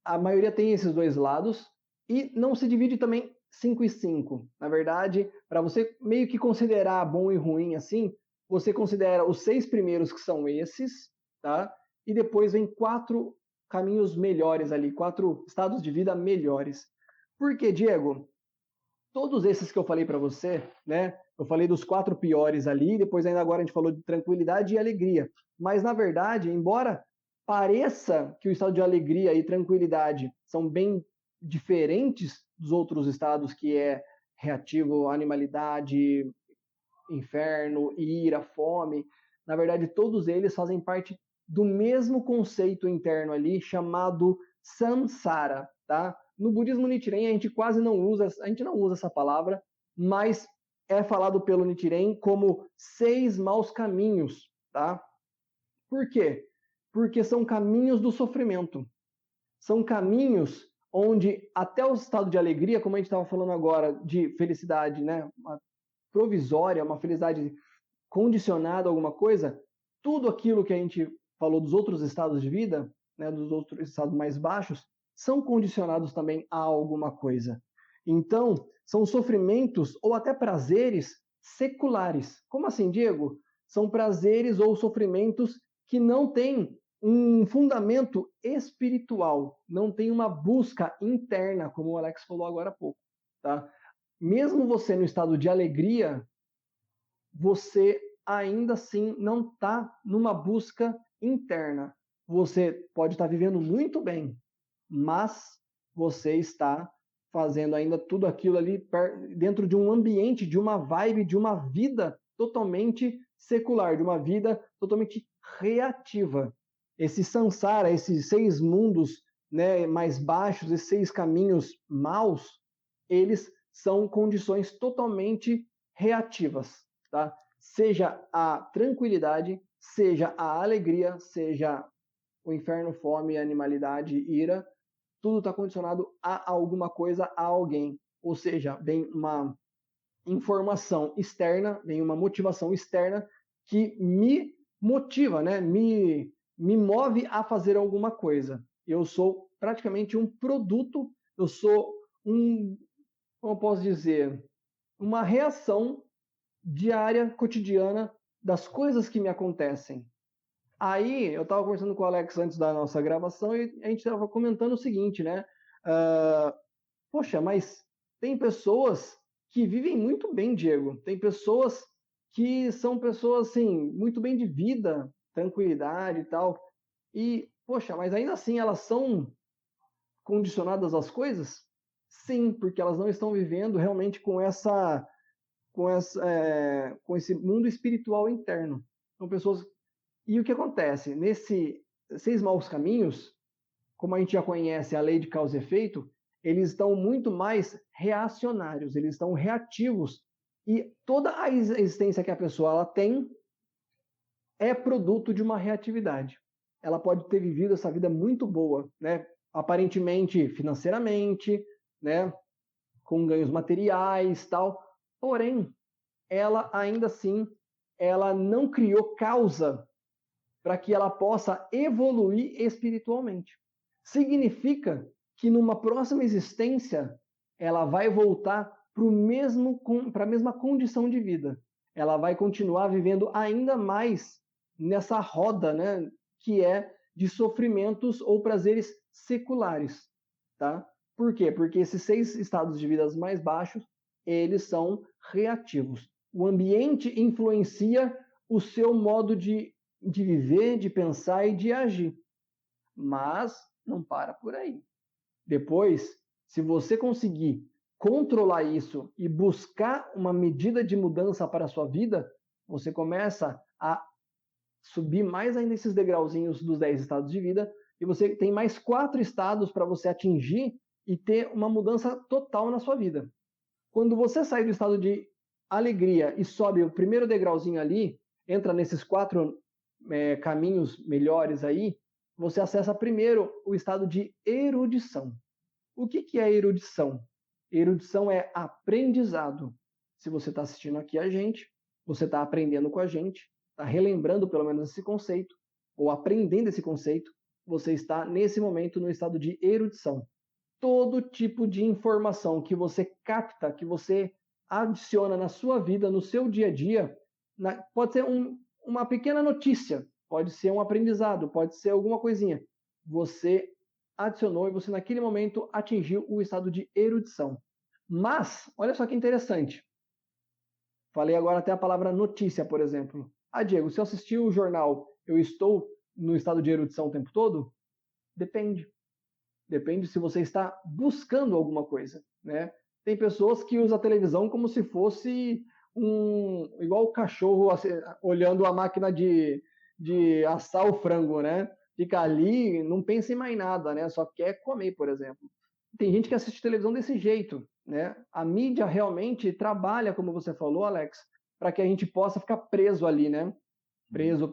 a maioria tem esses dois lados. E não se divide também 5 e 5. Na verdade, para você meio que considerar bom e ruim assim, você considera os 6 primeiros que são esses, tá? E depois vem 4 caminhos melhores ali, 4 estados de vida melhores. Por quê, Diego? Todos esses que eu falei para você, né? Eu falei dos 4 piores ali, depois ainda agora a gente falou de tranquilidade e alegria. Mas na verdade, embora pareça que o estado de alegria e tranquilidade são bem diferentes dos outros estados, que é reativo, animalidade, inferno, ira, fome, na verdade todos eles fazem parte do mesmo conceito interno ali chamado samsara, tá? No budismo Nichiren a gente quase não usa, a gente não usa essa palavra, mas é falado pelo Nichiren como 6 maus caminhos, tá? Por quê? Porque são caminhos do sofrimento. São caminhos onde até o estado de alegria, como a gente estava falando agora, de felicidade, né? Uma provisória, uma felicidade condicionada a alguma coisa, tudo aquilo que a gente falou dos outros estados de vida, né, dos outros estados mais baixos, são condicionados também a alguma coisa. Então, são sofrimentos ou até prazeres seculares. Como assim, Diego? São prazeres ou sofrimentos que não têm um fundamento espiritual, não tem uma busca interna, como o Alex falou agora há pouco, tá? Mesmo você no estado de alegria, você ainda assim não está numa busca interna. Você pode estar vivendo muito bem, mas você está fazendo ainda tudo aquilo ali dentro de um ambiente, de uma vibe, de uma vida totalmente secular, de uma vida totalmente reativa. Esse samsara, esses 6 mundos, né, mais baixos, esses 6 caminhos maus, eles são condições totalmente reativas, tá? Seja a tranquilidade, seja a alegria, seja o inferno, fome, animalidade, ira, tudo está condicionado a alguma coisa, a alguém. Ou seja, vem uma informação externa, vem uma motivação externa que me motiva, né? Me move a fazer alguma coisa. Eu sou praticamente um produto, eu sou como eu posso dizer, uma reação diária, cotidiana das coisas que me acontecem. Aí, eu estava conversando com o Alex antes da nossa gravação e a gente estava comentando o seguinte, né? Uh, Poxa, mas tem pessoas que vivem muito bem, Diego. Tem pessoas que são pessoas, assim, muito bem de vida, tranquilidade e tal. E, poxa, mas ainda assim elas são condicionadas às coisas? Sim, porque elas não estão vivendo realmente com esse mundo espiritual interno. São pessoas. E o que acontece? Nesse 6 maus caminhos, como a gente já conhece a lei de causa e efeito, eles estão muito mais reacionários, eles estão reativos. E toda a existência que a pessoa ela tem é produto de uma reatividade. Ela pode ter vivido essa vida muito boa, né? Aparentemente financeiramente, né? Com ganhos materiais, tal. Porém, ela ainda assim, ela não criou causa para que ela possa evoluir espiritualmente. Significa que numa próxima existência ela vai voltar para a mesma condição de vida. Ela vai continuar vivendo ainda mais nessa roda, né, que é de sofrimentos ou prazeres seculares, tá? Por quê? Porque esses 6 estados de vida mais baixos, eles são reativos. O ambiente influencia o seu modo de viver, de pensar e de agir. Mas não para por aí. Depois, se você conseguir controlar isso e buscar uma medida de mudança para a sua vida, você começa a subir mais ainda esses degrauzinhos dos 10 estados de vida e você tem mais 4 estados para você atingir e ter uma mudança total na sua vida. Quando você sai do estado de alegria e sobe o primeiro degrauzinho ali, entra nesses 4 caminhos melhores aí, você acessa primeiro o estado de erudição. O que é erudição? Erudição é aprendizado. Se você está assistindo aqui a gente, você está aprendendo com a gente, está relembrando pelo menos esse conceito, ou aprendendo esse conceito, você está nesse momento no estado de erudição. Todo tipo de informação que você capta, que você adiciona na sua vida, no seu dia a dia, pode ser uma pequena notícia, pode ser um aprendizado, pode ser alguma coisinha. Você adicionou e você naquele momento atingiu o estado de erudição. Mas, olha só que interessante. Falei agora até a palavra notícia, por exemplo. Ah, Diego, se eu assistir o jornal, eu estou no estado de erudição o tempo todo? Depende. Depende se você está buscando alguma coisa, né? Tem pessoas que usam a televisão como se fosse igual o cachorro olhando a máquina de assar o frango, né? Fica ali, não pensa em mais nada, né? Só quer comer, por exemplo. Tem gente que assiste televisão desse jeito, né? A mídia realmente trabalha, como você falou, Alex, para que a gente possa ficar preso ali, né? Preso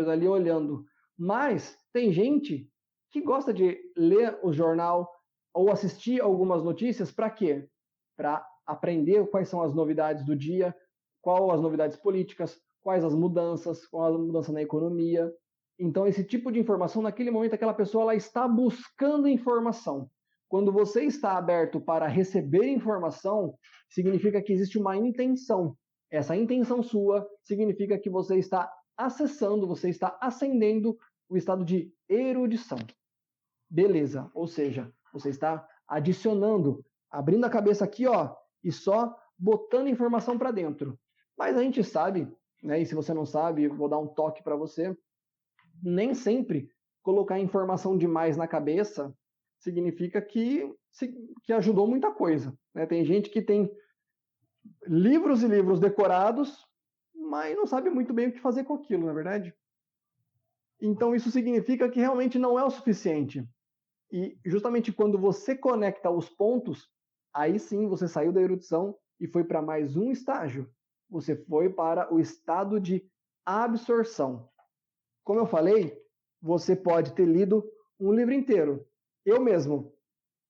ali olhando. Mas tem gente que gosta de ler o jornal ou assistir algumas notícias para quê? Para aprender quais são as novidades do dia, quais as novidades políticas, quais as mudanças, qual a mudança na economia. Então, esse tipo de informação, naquele momento, aquela pessoa ela está buscando informação. Quando você está aberto para receber informação, significa que existe uma intenção. Essa intenção sua significa que você está acessando, você está ascendendo o estado de erudição. Beleza, ou seja, você está adicionando, abrindo a cabeça aqui, ó, e só botando informação para dentro. Mas a gente sabe, né, e se você não sabe, vou dar um toque para você, nem sempre colocar informação demais na cabeça significa que ajudou muita coisa, né? Tem gente que tem livros e livros decorados, mas não sabe muito bem o que fazer com aquilo, não é verdade? Então isso significa que realmente não é o suficiente. E justamente quando você conecta os pontos, aí sim você saiu da erudição e foi para mais um estágio. Você foi para o estado de absorção. Como eu falei, você pode ter lido um livro inteiro. Eu mesmo,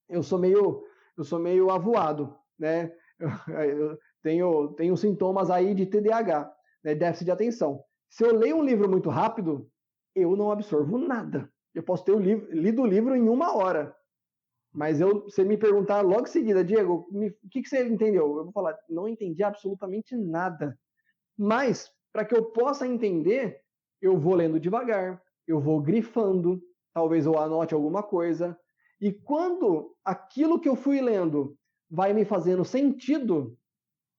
eu sou meio avoado, né? Eu tenho sintomas aí de TDAH, né? Déficit de atenção. Se eu leio um livro muito rápido, eu não absorvo nada. Eu posso ter lido o livro em 1 hora. Mas você me perguntar logo em seguida, Diego, o que você entendeu? Eu vou falar, não entendi absolutamente nada. Mas, para que eu possa entender, eu vou lendo devagar, eu vou grifando, talvez eu anote alguma coisa. E quando aquilo que eu fui lendo vai me fazendo sentido,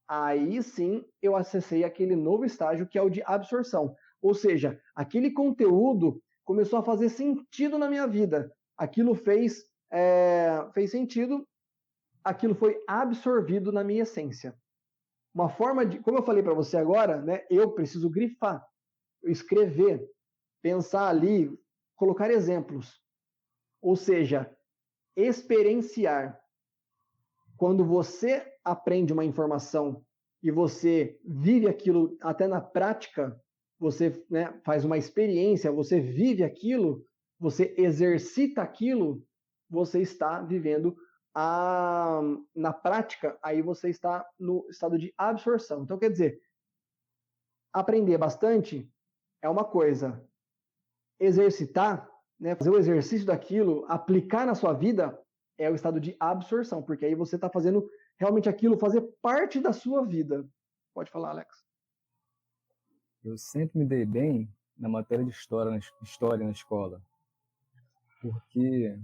aí sim eu acessei aquele novo estágio que é o de absorção. Ou seja, aquele conteúdo começou a fazer sentido na minha vida. Aquilo fez sentido, aquilo foi absorvido na minha essência. Uma forma de, como eu falei para você agora, né, eu preciso grifar, escrever, pensar ali, colocar exemplos. Ou seja, experienciar. Quando você aprende uma informação e você vive aquilo até na prática, você, né, faz uma experiência, você vive aquilo, você exercita aquilo, você está vivendo na prática, aí você está no estado de absorção. Então, quer dizer, aprender bastante é uma coisa, exercitar, né, fazer o exercício daquilo, aplicar na sua vida, é o estado de absorção, porque aí você está fazendo realmente aquilo fazer parte da sua vida. Pode falar, Alex. Eu sempre me dei bem na matéria de história na escola, porque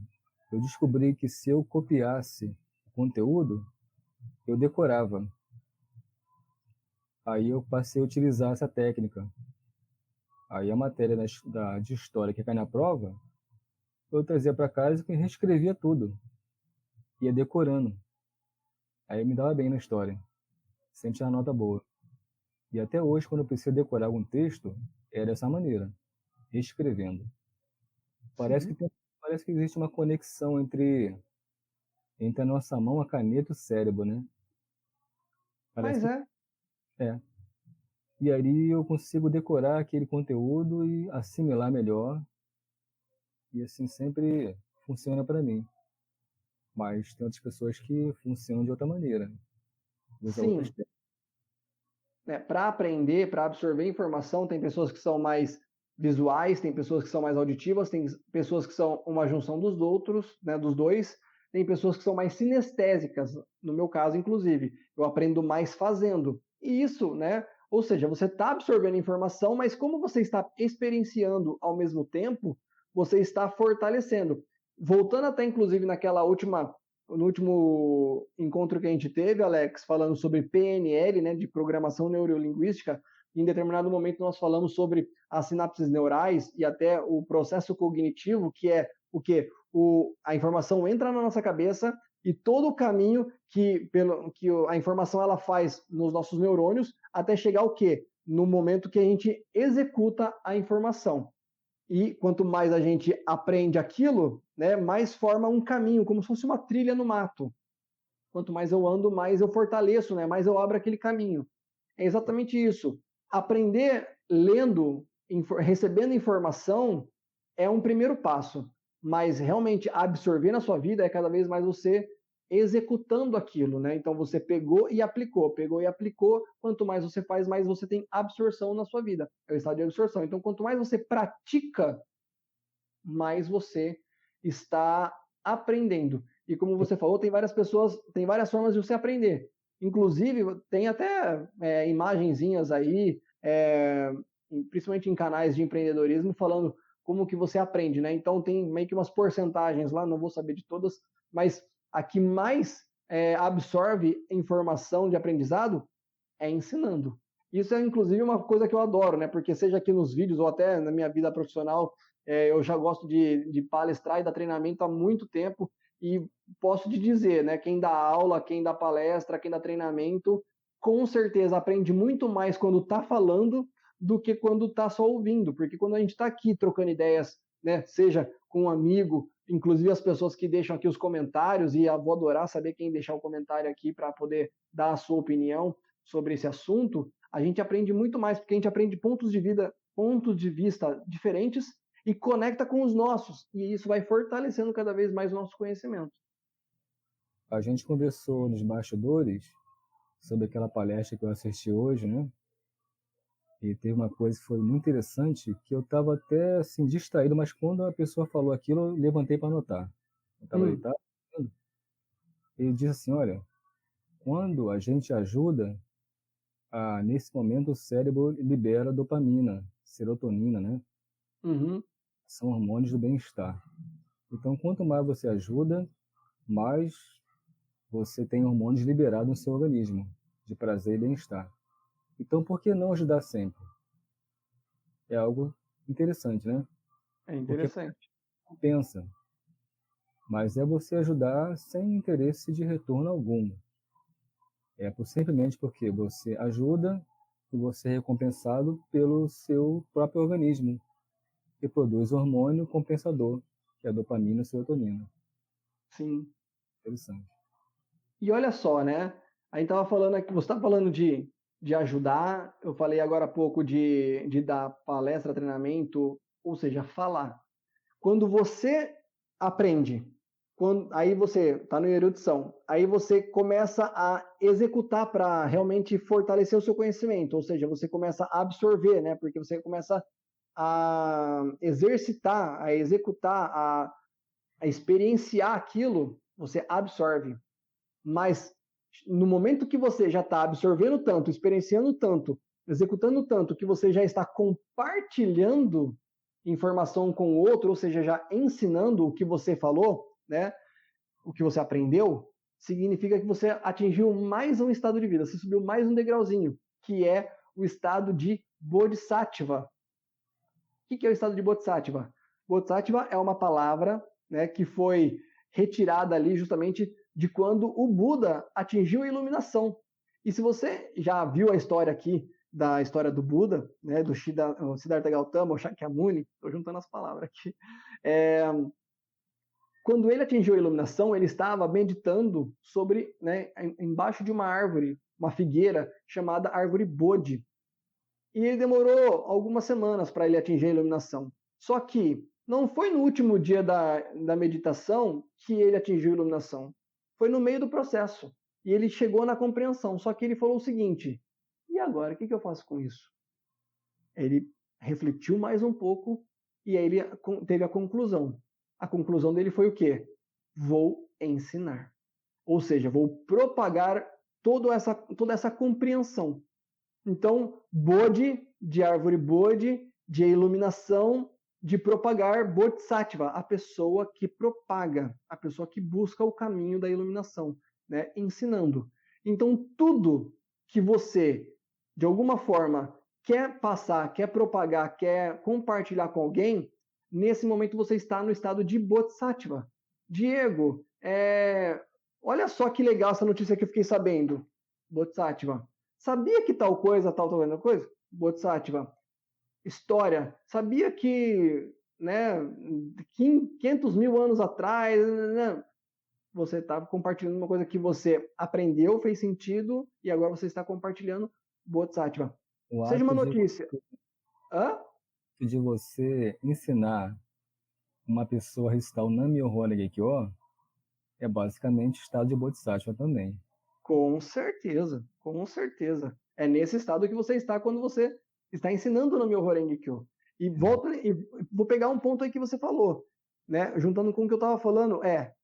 eu descobri que se eu copiasse o conteúdo, eu decorava. Aí eu passei a utilizar essa técnica. Aí a matéria de história que cai na prova, eu trazia para casa e reescrevia tudo. Ia decorando. Aí eu me dava bem na história. Sempre tinha uma nota boa. E até hoje, quando eu preciso decorar algum texto, é dessa maneira, reescrevendo. Parece Sim. que, parece que existe uma conexão entre a nossa mão, a caneta e o cérebro, né? Parece Mas que é. é. E aí eu consigo decorar aquele conteúdo e assimilar melhor. E assim sempre funciona para mim. Mas tem outras pessoas que funcionam de outra maneira. Usa outras Sim. técnicas. Para aprender, para absorver informação, tem pessoas que são mais visuais, tem pessoas que são mais auditivas, tem pessoas que são uma junção dos outros, né, dos dois, tem pessoas que são mais sinestésicas, no meu caso, inclusive. Eu aprendo mais fazendo. E isso, né? Ou seja, você está absorvendo informação, mas como você está experienciando ao mesmo tempo, você está fortalecendo. Voltando até, inclusive, no último encontro que a gente teve, Alex, falando sobre PNL, né, de programação neurolinguística, em determinado momento nós falamos sobre as sinapses neurais e até o processo cognitivo, que é o quê? A informação entra na nossa cabeça e todo o caminho que a informação ela faz nos nossos neurônios até chegar ao quê? No momento que a gente executa a informação. E quanto mais a gente aprende aquilo, né, mais forma um caminho, como se fosse uma trilha no mato. Quanto mais eu ando, mais eu fortaleço, né, mais eu abro aquele caminho. É exatamente isso. Aprender lendo, recebendo informação é um primeiro passo, mas realmente absorver na sua vida é cada vez mais você executando aquilo, né? Então você pegou e aplicou. Quanto mais você faz, mais você tem absorção na sua vida. É o estado de absorção. Então, quanto mais você pratica, mais você está aprendendo. E como você falou, tem várias pessoas, tem várias formas de você aprender. Inclusive, tem até imagenzinhas aí, principalmente em canais de empreendedorismo, falando como que você aprende, né? Então tem meio que umas porcentagens lá, não vou saber de todas, mas a que mais absorve informação de aprendizado é ensinando. Isso é, inclusive, uma coisa que eu adoro, né? Porque seja aqui nos vídeos ou até na minha vida profissional, eu já gosto de palestrar e dar treinamento há muito tempo e posso te dizer, né? Quem dá aula, quem dá palestra, quem dá treinamento, com certeza aprende muito mais quando está falando do que quando está só ouvindo, porque quando a gente está aqui trocando ideias, né? Seja com um amigo, inclusive as pessoas que deixam aqui os comentários, e eu vou adorar saber quem deixar o comentário aqui para poder dar a sua opinião sobre esse assunto, a gente aprende muito mais, porque a gente aprende pontos de vista diferentes e conecta com os nossos. E isso vai fortalecendo cada vez mais o nosso conhecimento. A gente conversou nos bastidores sobre aquela palestra que eu assisti hoje, né? E teve uma coisa que foi muito interessante, que eu estava até assim distraído, mas quando a pessoa falou aquilo, eu levantei para anotar. Eu estava deitado. Ele disse assim, olha, quando a gente ajuda, nesse momento o cérebro libera dopamina, serotonina, né? Uhum. São hormônios do bem-estar. Então, quanto mais você ajuda, mais você tem hormônios liberados no seu organismo, de prazer e bem-estar. Então, por que não ajudar sempre? É algo interessante, né? É Porque interessante. pensa, mas é você ajudar sem interesse de retorno algum. Simplesmente porque você ajuda e você é recompensado pelo seu próprio organismo, que produz hormônio compensador, que é a dopamina e a serotonina. Sim. Interessante. E olha só, né? A gente estava falando aqui, você está falando de ajudar, eu falei agora há pouco de dar palestra, treinamento, ou seja, falar. Quando você aprende, aí você está no erudição, aí você começa a executar para realmente fortalecer o seu conhecimento, ou seja, você começa a absorver, né? Porque você começa a exercitar, a executar, a experienciar aquilo, você absorve. Mas no momento que você já está absorvendo tanto, experienciando tanto, executando tanto, que você já está compartilhando informação com o outro, ou seja, já ensinando o que você falou, né, o que você aprendeu, significa que você atingiu mais um estado de vida, você subiu mais um degrauzinho, que é o estado de Bodhisattva. que é o estado de Bodhisattva? Bodhisattva é uma palavra, né, que foi retirada ali justamente de quando o Buda atingiu a iluminação. E se você já viu a história aqui, da história do Buda, né, do Siddhartha Gautama, ou Shakyamuni, estou juntando as palavras aqui, quando ele atingiu a iluminação, ele estava meditando sobre, né, embaixo de uma árvore, uma figueira chamada árvore Bodhi. E ele demorou algumas semanas para ele atingir a iluminação. Só que não foi no último dia da meditação que ele atingiu a iluminação. Foi no meio do processo. E ele chegou na compreensão. Só que ele falou o seguinte: e agora, o que eu faço com isso? Ele refletiu mais um pouco e aí ele teve a conclusão. A conclusão dele foi o quê? Vou ensinar. Ou seja, vou propagar toda essa compreensão. Então, Bodhi, de árvore Bodhi, de iluminação, de propagar Bodhisattva, a pessoa que propaga, a pessoa que busca o caminho da iluminação, né? Ensinando. Então, tudo que você, de alguma forma, quer passar, quer propagar, quer compartilhar com alguém, nesse momento você está no estado de Bodhisattva. Diego, olha só que legal essa notícia que eu fiquei sabendo. Bodhisattva. Sabia que tal coisa, tal coisa? Bodhisattva. História. Sabia que, né, 500 mil anos atrás, né, você está compartilhando uma coisa que você aprendeu, fez sentido, e agora você está compartilhando Bodhisattva. O Seja uma ato notícia. Hã? de você ensinar uma pessoa a recitar o Nam-myoho Renge-kyo é basicamente estado de Bodhisattva também. Com certeza, com certeza. É nesse estado que você está quando você está ensinando no meu Renge-kyo. E vou pegar um ponto aí que você falou, né? Juntando com o que eu estava falando, é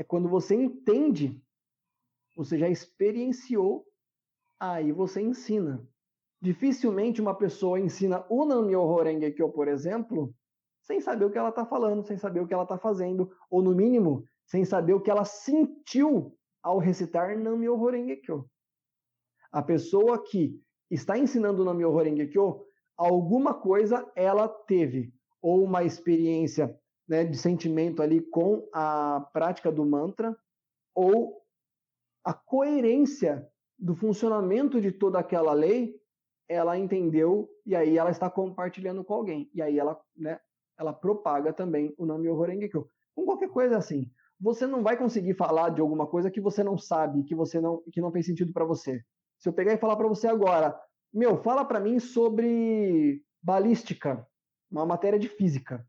quando você entende, você já experienciou, aí você ensina. Dificilmente uma pessoa ensina o Nam-myoho Renge-kyo, por exemplo, sem saber o que ela está falando, sem saber o que ela está fazendo, ou no mínimo, sem saber o que ela sentiu ao recitar Nam-myoho Renge-kyo. A pessoa que está ensinando o Nam-myoho Renge-kyo, alguma coisa ela teve, ou uma experiência, né, de sentimento ali com a prática do mantra, ou a coerência do funcionamento de toda aquela lei, ela entendeu e aí ela está compartilhando com alguém. E aí ela, né, ela propaga também o Nam-myoho Renge-kyo. Com qualquer coisa assim, você não vai conseguir falar de alguma coisa que você não sabe, que não fez sentido para você. Se eu pegar e falar para você agora, fala para mim sobre balística, uma matéria de física.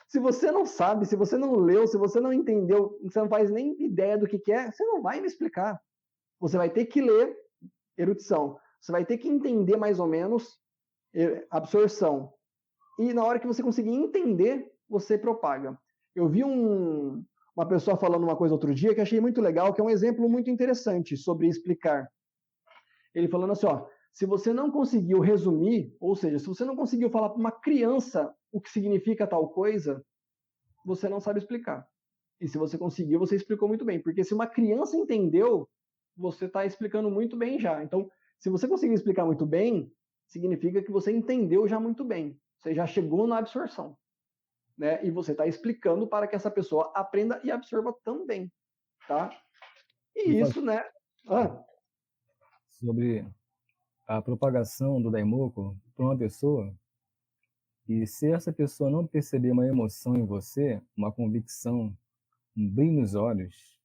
Se você não sabe, se você não leu, se você não entendeu, você não faz nem ideia do que é, você não vai me explicar. Você vai ter que ler erudição. Você vai ter que entender mais ou menos absorção. E na hora que você conseguir entender, você propaga. Eu vi uma pessoa falando uma coisa outro dia que achei muito legal, que é um exemplo muito interessante sobre explicar. Ele falando assim, ó, se você não conseguiu resumir, ou seja, se você não conseguiu falar para uma criança o que significa tal coisa, você não sabe explicar. E se você conseguiu, você explicou muito bem. Porque se uma criança entendeu, você está explicando muito bem já. Então, se você conseguir explicar muito bem, significa que você entendeu já muito bem. Você já chegou na absorção. Né? E você está explicando para que essa pessoa aprenda e absorva também. Tá? E isso, né? Sobre a propagação do Daimoku para uma pessoa, e se essa pessoa não perceber uma emoção em você, uma convicção, um brilho nos olhos,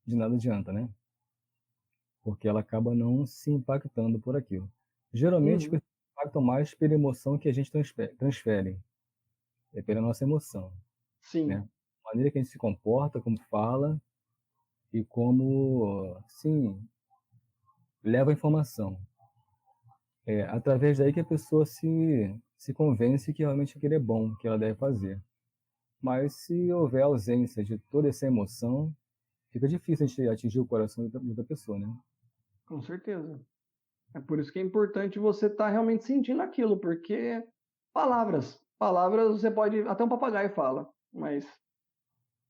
de nada adianta, né? Porque ela acaba não se impactando por aquilo. Geralmente, as pessoas impactam mais pela emoção que a gente transfere. É pela nossa emoção. Sim. Né? A maneira que a gente se comporta, como fala e como, sim, leva a informação. É através daí que a pessoa se convence que realmente aquilo é bom, que ela deve fazer. Mas se houver ausência de toda essa emoção, fica difícil a gente atingir o coração da pessoa, né? Com certeza. É por isso que é importante você estar realmente sentindo aquilo, porque palavras você pode, até um papagaio fala, mas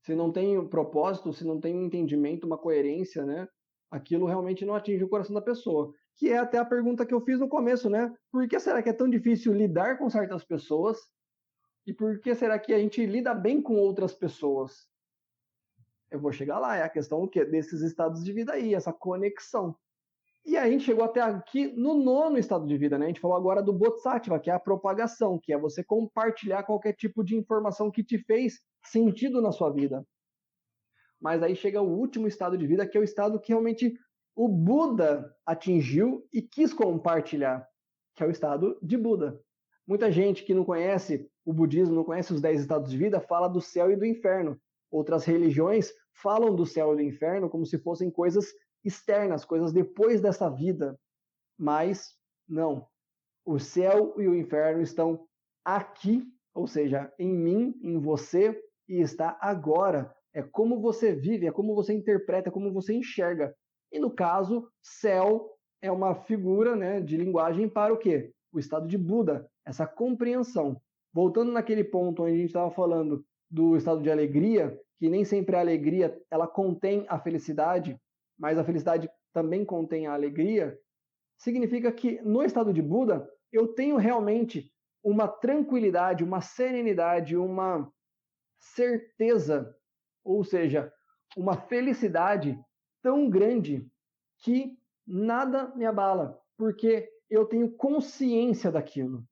se não tem um propósito, se não tem um entendimento, uma coerência, né? Aquilo realmente não atinge o coração da pessoa. Que é até a pergunta que eu fiz no começo, né? Por que será que é tão difícil lidar com certas pessoas? E por que será que a gente lida bem com outras pessoas? Eu vou chegar lá, é a questão do quê? Desses estados de vida aí, essa conexão. E aí a gente chegou até aqui no nono estado de vida, né? A gente falou agora do Bodhisattva, que é a propagação, que é você compartilhar qualquer tipo de informação que te fez sentido na sua vida. Mas aí chega o último estado de vida, que é o estado que realmente o Buda atingiu e quis compartilhar, que é o estado de Buda. Muita gente que não conhece o budismo, não conhece os 10 estados de vida, fala do céu e do inferno. Outras religiões falam do céu e do inferno como se fossem coisas externas, coisas depois dessa vida. Mas não. O céu e o inferno estão aqui, ou seja, em mim, em você, e está agora. É como você vive, é como você interpreta, é como você enxerga. E no caso, céu é uma figura, né, de linguagem para o quê? O estado de Buda, essa compreensão. Voltando naquele ponto onde a gente estava falando do estado de alegria, que nem sempre a alegria ela contém a felicidade, mas a felicidade também contém a alegria, significa que no estado de Buda eu tenho realmente uma tranquilidade, uma serenidade, uma certeza, ou seja, uma felicidade tão grande que nada me abala, porque eu tenho consciência daquilo.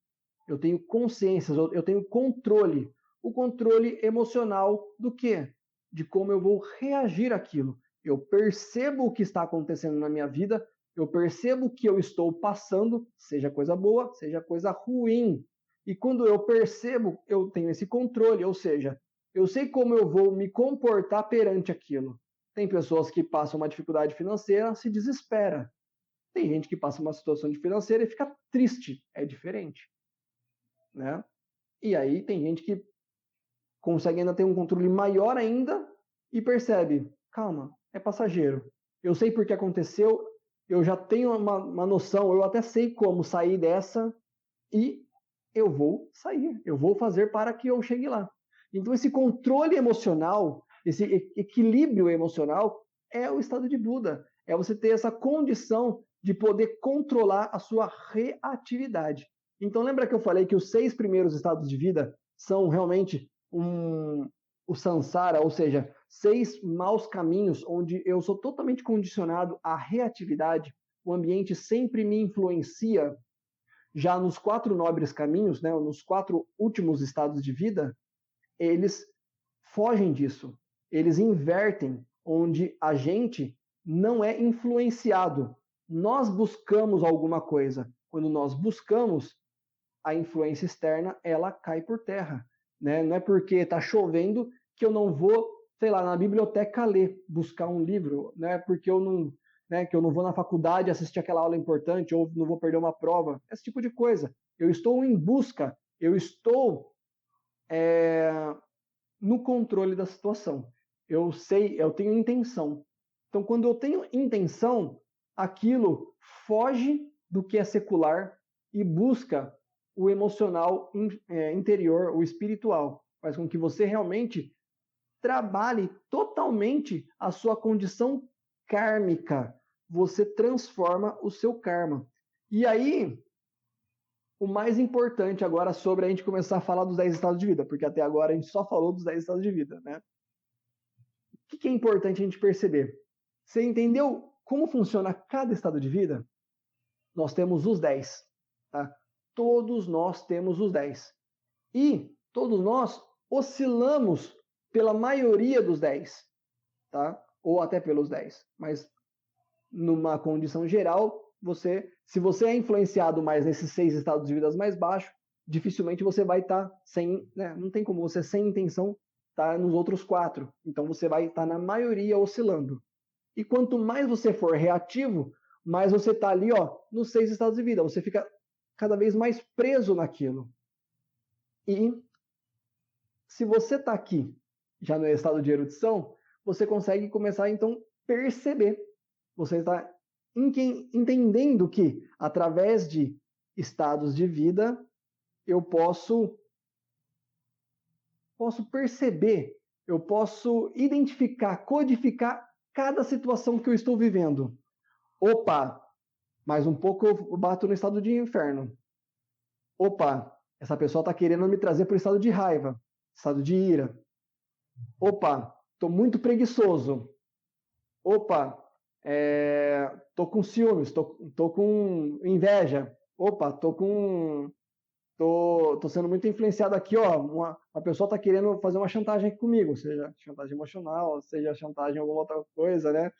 Eu tenho consciência, eu tenho controle. O controle emocional do quê? De como eu vou reagir àquilo. Eu percebo o que está acontecendo na minha vida, eu percebo o que eu estou passando, seja coisa boa, seja coisa ruim. E quando eu percebo, eu tenho esse controle, ou seja, eu sei como eu vou me comportar perante aquilo. Tem pessoas que passam uma dificuldade financeira, se desespera. Tem gente que passa uma situação de financeira e fica triste. É diferente, né? E aí tem gente que consegue ainda ter um controle maior ainda e percebe, calma, é passageiro. Eu sei porque aconteceu, eu já tenho uma noção, eu até sei como sair dessa e eu vou sair, eu vou fazer para que eu chegue lá. Então esse controle emocional, esse equilíbrio emocional é o estado de Buda, é você ter essa condição de poder controlar a sua reatividade. Então lembra que eu falei que os 6 primeiros estados de vida são realmente o samsara, ou seja, 6 maus caminhos onde eu sou totalmente condicionado à reatividade, o ambiente sempre me influencia. Já nos 4 nobres caminhos, né, nos 4 últimos estados de vida, eles fogem disso. Eles invertem, onde a gente não é influenciado. Nós buscamos alguma coisa. Quando nós buscamos, a influência externa ela cai por terra. Né? Não é porque está chovendo que eu não vou, sei lá, na biblioteca ler, buscar um livro. Não é porque eu não, né, que eu não vou na faculdade assistir aquela aula importante ou não vou perder uma prova. Esse tipo de coisa. Eu estou em busca, eu estou no controle da situação. Eu sei, eu tenho intenção. Então, quando eu tenho intenção, aquilo foge do que é secular e busca o emocional interior, o espiritual. Faz com que você realmente trabalhe totalmente a sua condição kármica. Você transforma o seu karma. E aí, o mais importante agora sobre a gente começar a falar dos 10 estados de vida, porque até agora a gente só falou dos 10 estados de vida, né? O que é importante a gente perceber? Você entendeu como funciona cada estado de vida? Nós temos os 10, tá? Todos nós temos os 10. E todos nós oscilamos pela maioria dos 10, tá? Ou até pelos 10. Mas numa condição geral, se você é influenciado mais nesses 6 estados de vida mais baixos, dificilmente você vai estar sem, né? Não tem como você sem intenção estar nos outros 4. Então você vai estar na maioria oscilando. E quanto mais você for reativo, mais você está ali, ó, nos 6 estados de vida. Você fica cada vez mais preso naquilo. E se você está aqui, já no estado de erudição, você consegue começar, então, perceber. Você está entendendo que, através de estados de vida, eu posso perceber, eu posso identificar, codificar cada situação que eu estou vivendo. Opa, mais um pouco eu bato no estado de inferno. Opa, essa pessoa está querendo me trazer para o estado de raiva, estado de ira. Opa, estou muito preguiçoso. Opa, tô com ciúmes, tô com inveja. Opa, tô sendo muito influenciado aqui, ó. Uma pessoa tá querendo fazer uma chantagem aqui comigo, seja chantagem emocional, seja chantagem em alguma outra coisa, né?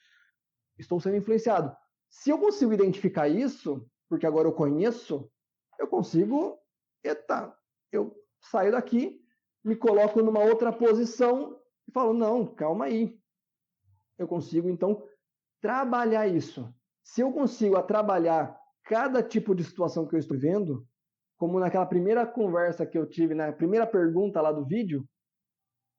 Estou sendo influenciado. Se eu consigo identificar isso, porque agora eu conheço, eu consigo, eita, eu saio daqui, me coloco numa outra posição e falo, não, calma aí. Eu consigo, então, trabalhar isso. Se eu consigo trabalhar cada tipo de situação que eu estou vendo, como naquela primeira conversa que eu tive, na primeira pergunta lá do vídeo,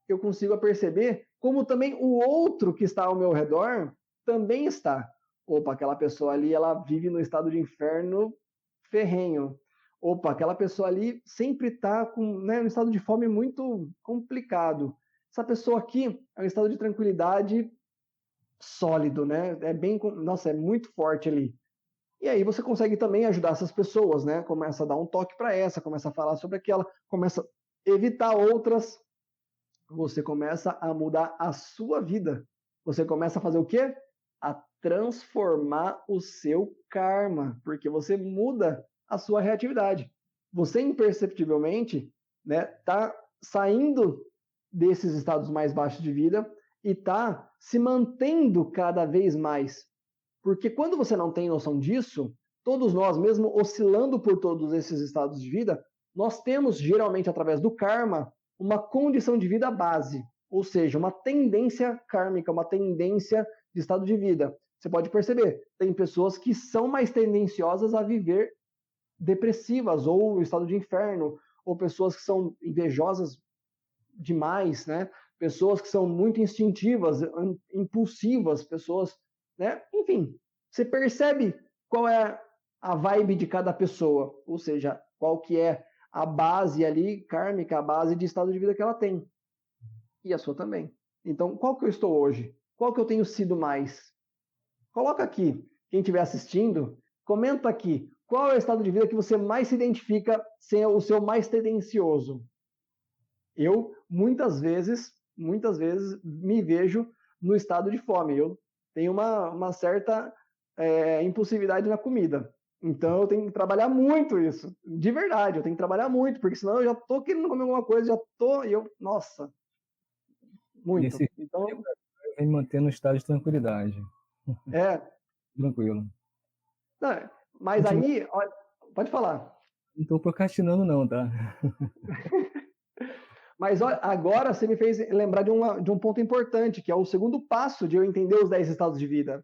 eu consigo perceber como também o outro que está ao meu redor também está. Opa, aquela pessoa ali, ela vive no estado de inferno ferrenho. Opa, aquela pessoa ali sempre está com, né, um estado de fome muito complicado. Essa pessoa aqui é um estado de tranquilidade sólido, né? É bem, nossa, é muito forte ali. E aí você consegue também ajudar essas pessoas, né? Começa a dar um toque para essa, começa a falar sobre aquela, começa a evitar outras. Você começa a mudar a sua vida. Você começa a fazer o quê? A transformar o seu karma, porque você muda a sua reatividade. Você imperceptivelmente, né, tá saindo desses estados mais baixos de vida e tá se mantendo cada vez mais. Porque quando você não tem noção disso, todos nós, mesmo oscilando por todos esses estados de vida, nós temos geralmente através do karma uma condição de vida base, ou seja, uma tendência kármica, uma tendência de estado de vida. Você pode perceber, tem pessoas que são mais tendenciosas a viver depressivas ou estado de inferno, ou pessoas que são invejosas demais, né? Pessoas que são muito instintivas, impulsivas, pessoas, né? Enfim, você percebe qual é a vibe de cada pessoa, ou seja, qual que é a base ali kármica, a base de estado de vida que ela tem. E a sua também. Então, qual que eu estou hoje? Qual que eu tenho sido mais? Coloca aqui, quem estiver assistindo, comenta aqui, qual é o estado de vida que você mais se identifica ser o seu mais tendencioso? Eu, muitas vezes, me vejo no estado de fome. Eu tenho uma certa impulsividade na comida. Então eu tenho que trabalhar muito isso. De verdade, eu tenho que trabalhar muito, porque senão eu já tô querendo comer alguma coisa, já tô, e eu, nossa, E muito. esse Então, vem mantendo um estado de tranquilidade. é. Tranquilo. Não, mas aí, olha, pode falar. Não estou procrastinando, não, tá? Mas olha, agora você me fez lembrar de um ponto importante, que é o segundo passo de eu entender os 10 estados de vida.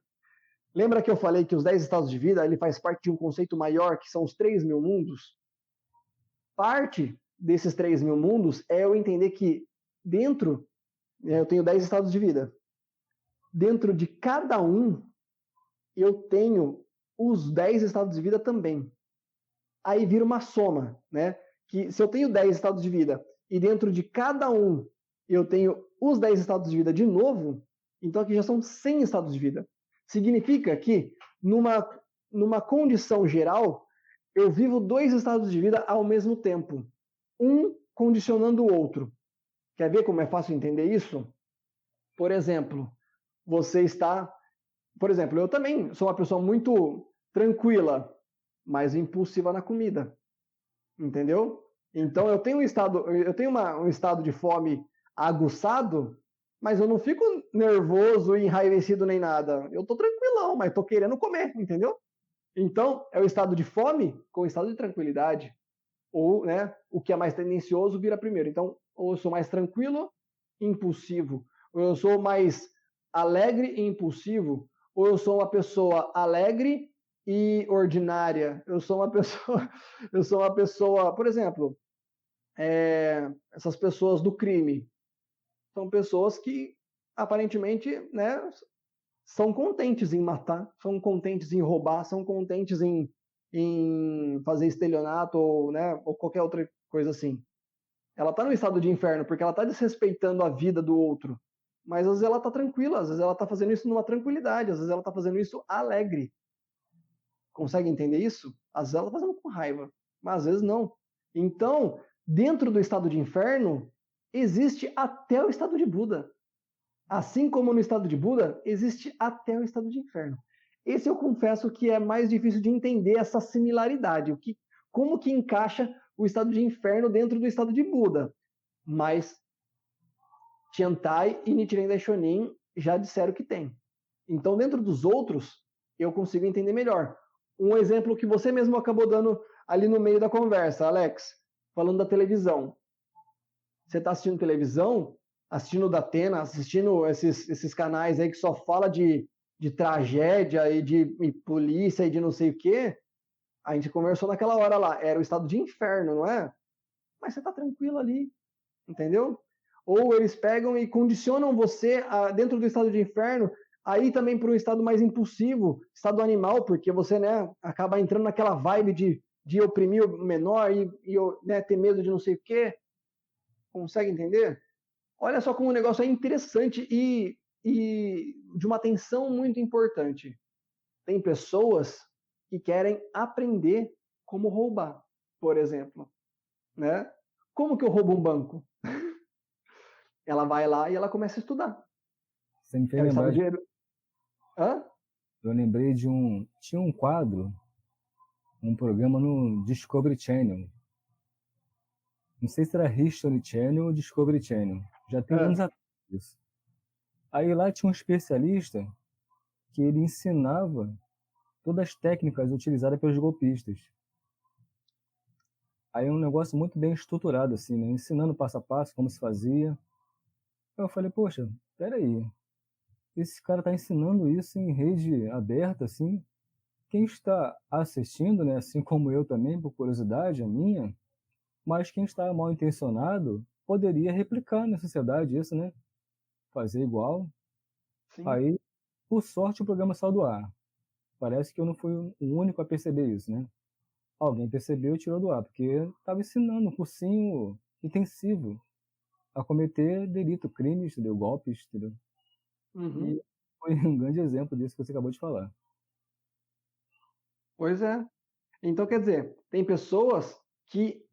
Lembra que eu falei que os 10 estados de vida ele faz parte de um conceito maior, que são os 3.000 mundos? Parte desses 3.000 mundos é eu entender que dentro, eu tenho 10 estados de vida. Dentro de cada um, eu tenho os 10 estados de vida também. Aí vira uma soma, né? Que se eu tenho 10 estados de vida e dentro de cada um eu tenho os 10 estados de vida de novo, então aqui já são 100 estados de vida. Significa que numa condição geral, eu vivo 2 estados de vida ao mesmo tempo, um condicionando o outro. Quer ver como é fácil entender isso? Por exemplo, você está, por exemplo, eu também sou uma pessoa muito tranquila, mas impulsiva na comida, entendeu? Então eu tenho um estado de fome aguçado, mas eu não fico nervoso e enraivecido nem nada. Eu tô tranquilão, mas tô querendo comer, entendeu? Então, é o estado de fome com o estado de tranquilidade. Ou, né, o que é mais tendencioso vira primeiro. Então, ou eu sou mais tranquilo e impulsivo, ou eu sou mais alegre e impulsivo, ou eu sou uma pessoa alegre e ordinária. Eu sou uma pessoa, eu sou uma pessoa, por exemplo, essas pessoas do crime são pessoas que aparentemente, né, são contentes em matar, são contentes em roubar, são contentes em fazer estelionato ou, né, ou qualquer outra coisa assim. Ela está no estado de inferno porque ela está desrespeitando a vida do outro. mas às vezes ela está tranquila, às vezes ela está fazendo isso numa tranquilidade, às vezes ela está fazendo isso alegre. Consegue entender isso? Às vezes ela está fazendo com raiva, mas às vezes não. Então, dentro do estado de inferno, existe até o estado de Buda. Assim como no estado de Buda, existe até o estado de inferno. Esse eu confesso que é mais difícil de entender essa similaridade, como que encaixa o estado de inferno dentro do estado de Buda. Mas Tiantai e Nichiren Daishonin já disseram que tem. Então, dentro dos outros, eu consigo entender melhor. Um exemplo que você mesmo acabou dando ali no meio da conversa, Alex, falando da televisão. Você está assistindo televisão, assistindo Datena, assistindo esses canais aí que só fala de tragédia e de polícia e de não sei o quê. A gente conversou naquela hora lá, era o estado de inferno, não é? Mas você está tranquilo ali, entendeu? Ou eles pegam e condicionam você dentro do estado de inferno, aí também para um estado mais impulsivo, estado animal, porque você, né, acaba entrando naquela vibe de oprimir o menor e né, ter medo de não sei o quê. Consegue entender? Olha só como o negócio é interessante e de uma atenção muito importante. Tem pessoas que querem aprender como roubar, por exemplo, né? Como que eu roubo um banco? Ela vai lá e ela começa a estudar. Você me fez É o estado lembrar, de... Hã? eu lembrei de tinha um quadro, um programa no Discovery Channel. Não sei se era History Channel ou Discovery Channel. Já tem anos Hã? atrás isso. Aí lá tinha um especialista que ele ensinava todas as técnicas utilizadas pelos golpistas. Aí é um negócio muito bem estruturado, assim, né? Ensinando passo a passo como se fazia. Eu falei, poxa, peraí, esse cara está ensinando isso em rede aberta, assim. Quem está assistindo, né, assim como eu também, por curiosidade a minha, mas quem está mal intencionado poderia replicar na sociedade isso, né? Fazer igual. Sim. Aí, por sorte, o programa saiu do ar. Parece que eu não fui o único a perceber isso, né? Alguém percebeu e tirou do ar, porque estava ensinando um cursinho intensivo a cometer delito, crimes, entendeu? Golpes, entendeu? Uhum. E foi um grande exemplo disso que você acabou de falar. Pois é. Então, quer dizer, tem pessoas que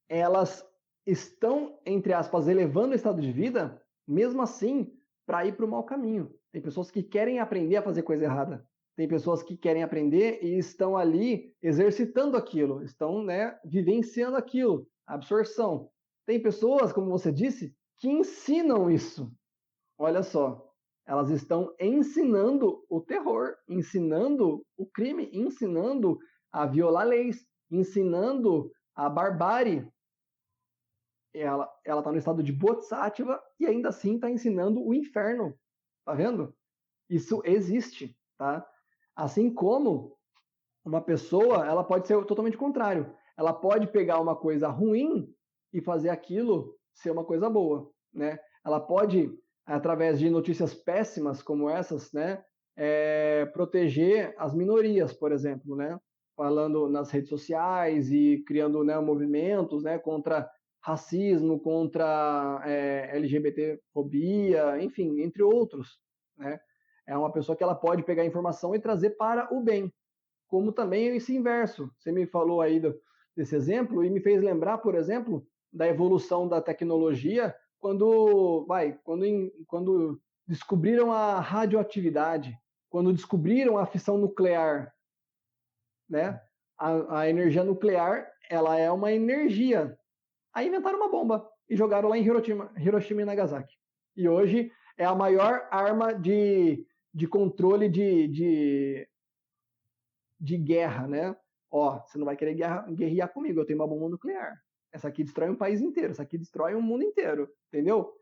elas estão, entre aspas, elevando o estado de vida, mesmo assim, para ir para o mau caminho. Tem pessoas que querem aprender a fazer coisa errada. Tem pessoas que querem aprender e estão ali exercitando aquilo, estão, né, vivenciando aquilo, a absorção. Tem pessoas, como você disse, que ensinam isso. Olha só, elas estão ensinando o terror, ensinando o crime, ensinando a violar leis, ensinando a barbárie. Ela está no estado de bodhisattva e ainda assim está ensinando o inferno. Tá vendo? Isso existe, tá? Assim como uma pessoa, ela pode ser totalmente contrário. Ela pode pegar uma coisa ruim e fazer aquilo ser uma coisa boa, né? Ela pode, através de notícias péssimas como essas, né, proteger as minorias, por exemplo, né? Falando nas redes sociais e criando, né, movimentos, né, contra racismo, contra LGBTfobia, enfim, entre outros, né? É uma pessoa que ela pode pegar informação e trazer para o bem, como também esse inverso. Você me falou aí desse exemplo e me fez lembrar, por exemplo, da evolução da tecnologia quando descobriram a radioatividade, quando descobriram a fissão nuclear, né? A energia nuclear, ela é uma energia. Aí inventaram uma bomba e jogaram lá em Hiroshima e Nagasaki. E hoje é a maior arma de controle de guerra, né? Ó, você não vai querer guerrear comigo, eu tenho uma bomba nuclear. Essa aqui destrói um país inteiro, essa aqui destrói um mundo inteiro, entendeu?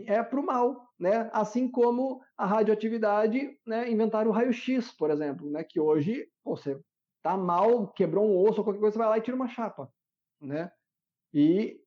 É pro mal, né? Assim como a radioatividade, né? Inventaram o raio-x, por exemplo, né? Que hoje, pô, você tá mal, quebrou um osso ou qualquer coisa, você vai lá e tira uma chapa, né? E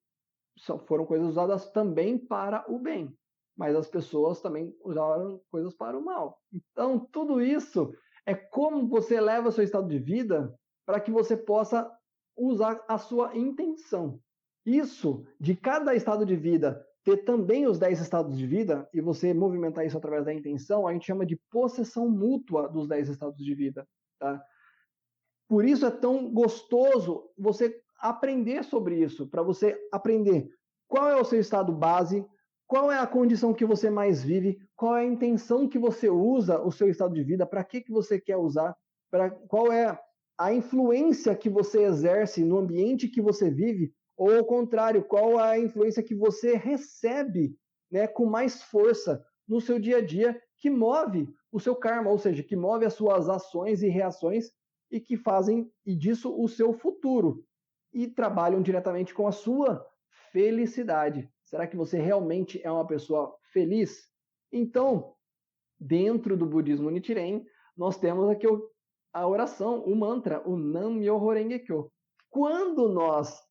foram coisas usadas também para o bem, mas as pessoas também usaram coisas para o mal. Então, tudo isso é como você leva o seu estado de vida para que você possa usar a sua intenção. Isso, de cada estado de vida ter também os 10 estados de vida e você movimentar isso através da intenção, a gente chama de possessão mútua dos 10 estados de vida, tá? Por isso é tão gostoso você aprender sobre isso, para você aprender qual é o seu estado base, qual é a condição que você mais vive, qual é a intenção que você usa o seu estado de vida, para que você quer usar, qual é a influência que você exerce no ambiente que você vive, ou ao contrário, qual é a influência que você recebe, né, com mais força no seu dia a dia, que move o seu karma, ou seja, que move as suas ações e reações e que fazem e disso o seu futuro e trabalham diretamente com a sua felicidade. Será que você realmente é uma pessoa feliz? Então, dentro do budismo Nichiren, nós temos aqui a oração, o mantra, o Nam-myoho Renge Kyo. Quando nós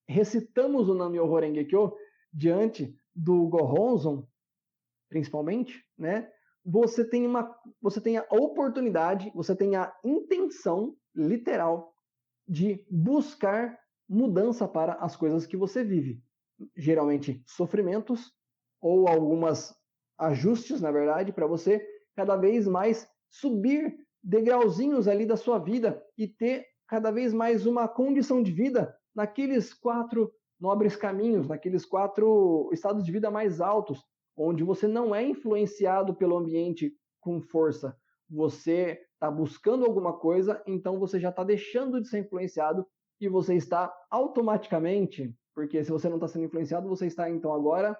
recitamos o Nam-myoho Renge Kyo diante do Gohonzon, principalmente, né? Você tem a oportunidade, você tem a intenção literal de buscar mudança para as coisas que você vive. Geralmente sofrimentos ou algumas ajustes, na verdade, para você cada vez mais subir degrauzinhos ali da sua vida e ter cada vez mais uma condição de vida naqueles 4 nobres caminhos, naqueles 4 estados de vida mais altos, onde você não é influenciado pelo ambiente com força. Você está buscando alguma coisa, então você já está deixando de ser influenciado e você está automaticamente, porque se você não está sendo influenciado, você está então agora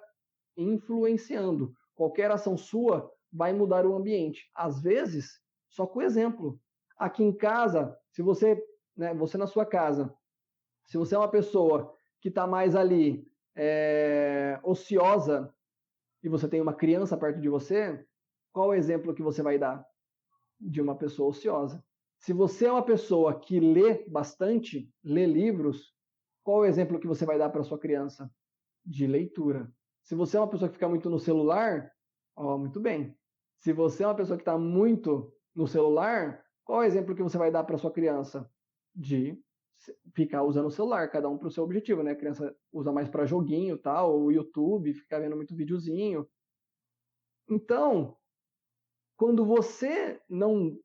influenciando. Qualquer ação sua vai mudar o ambiente. Às vezes, só com exemplo. Aqui em casa, se você, né, você na sua casa, se você é uma pessoa que está mais ali ociosa e você tem uma criança perto de você, qual o exemplo que você vai dar de uma pessoa ociosa? Se você é uma pessoa que lê bastante, lê livros, qual o exemplo que você vai dar para sua criança? De leitura. Se você é uma pessoa que fica muito no celular, muito bem. Se você é uma pessoa que está muito no celular, qual o exemplo que você vai dar para sua criança? De ficar usando o celular, cada um para o seu objetivo, né? A criança usa mais para joguinho, tal, o YouTube, fica vendo muito videozinho. Então, quando você não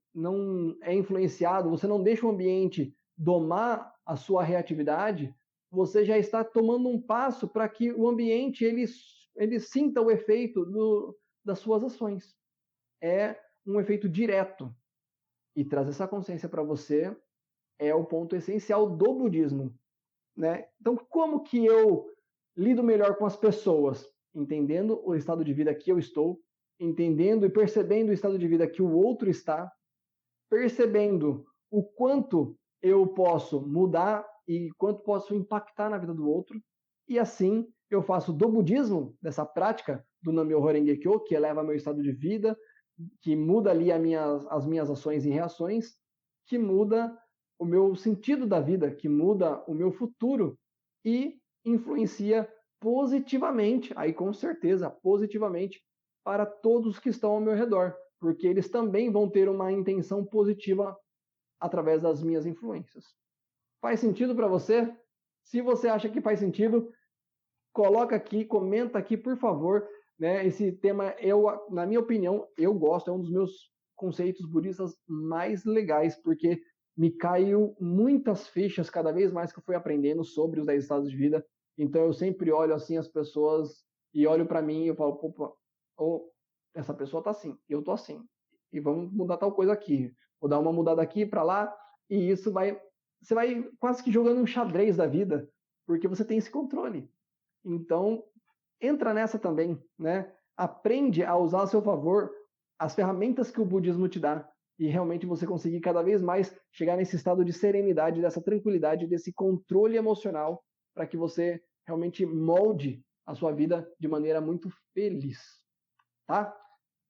é influenciado, você não deixa o ambiente domar a sua reatividade, você já está tomando um passo para que o ambiente ele sinta o efeito das suas ações. É um efeito direto. E trazer essa consciência para você é o ponto essencial do budismo, né? Então, como que eu lido melhor com as pessoas? Entendendo o estado de vida que eu estou, entendendo e percebendo o estado de vida que o outro está, percebendo o quanto eu posso mudar e quanto posso impactar na vida do outro, e assim eu faço do budismo, dessa prática do Nam-myoho Renge Kyo, que eleva meu estado de vida, que muda ali as minhas ações e reações, que muda o meu sentido da vida, que muda o meu futuro e influencia positivamente, aí com certeza, positivamente, para todos que estão ao meu redor, porque eles também vão ter uma intenção positiva através das minhas influências. Faz sentido para você? Se você acha que faz sentido, coloca aqui, comenta aqui, por favor. Né? Esse tema, na minha opinião, eu gosto, é um dos meus conceitos budistas mais legais, porque me caiu muitas fichas cada vez mais que eu fui aprendendo sobre os 10 estados de vida. Então eu sempre olho assim as pessoas e olho para mim e eu falo, opa, essa pessoa tá assim, eu tô assim. E vamos mudar tal coisa aqui. Vou dar uma mudada aqui para lá e isso você vai quase que jogando um xadrez da vida, porque você tem esse controle. Então, entra nessa também, né? Aprende a usar a seu favor as ferramentas que o budismo te dá e realmente você conseguir cada vez mais chegar nesse estado de serenidade, dessa tranquilidade, desse controle emocional, para que você realmente molde a sua vida de maneira muito feliz, tá?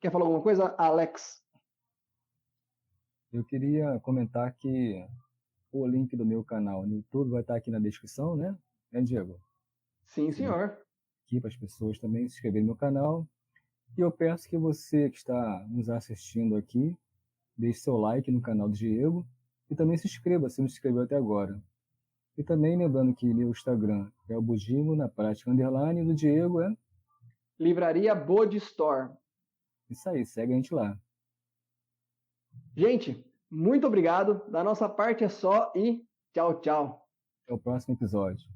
Quer falar alguma coisa, Alex? Eu queria comentar que o link do meu canal no YouTube vai estar aqui na descrição, né? Diego? Sim, senhor. Aqui para as pessoas também se inscreverem no canal. E eu peço que você que está nos assistindo aqui, deixe seu like no canal do Diego e também se inscreva, se não se inscreveu até agora. E também lembrando que meu Instagram é o budismo na prática underline, e do Diego é Livraria Bode Store. Isso aí, segue a gente lá. Gente, muito obrigado. Da nossa parte é só e tchau, tchau. Até o próximo episódio.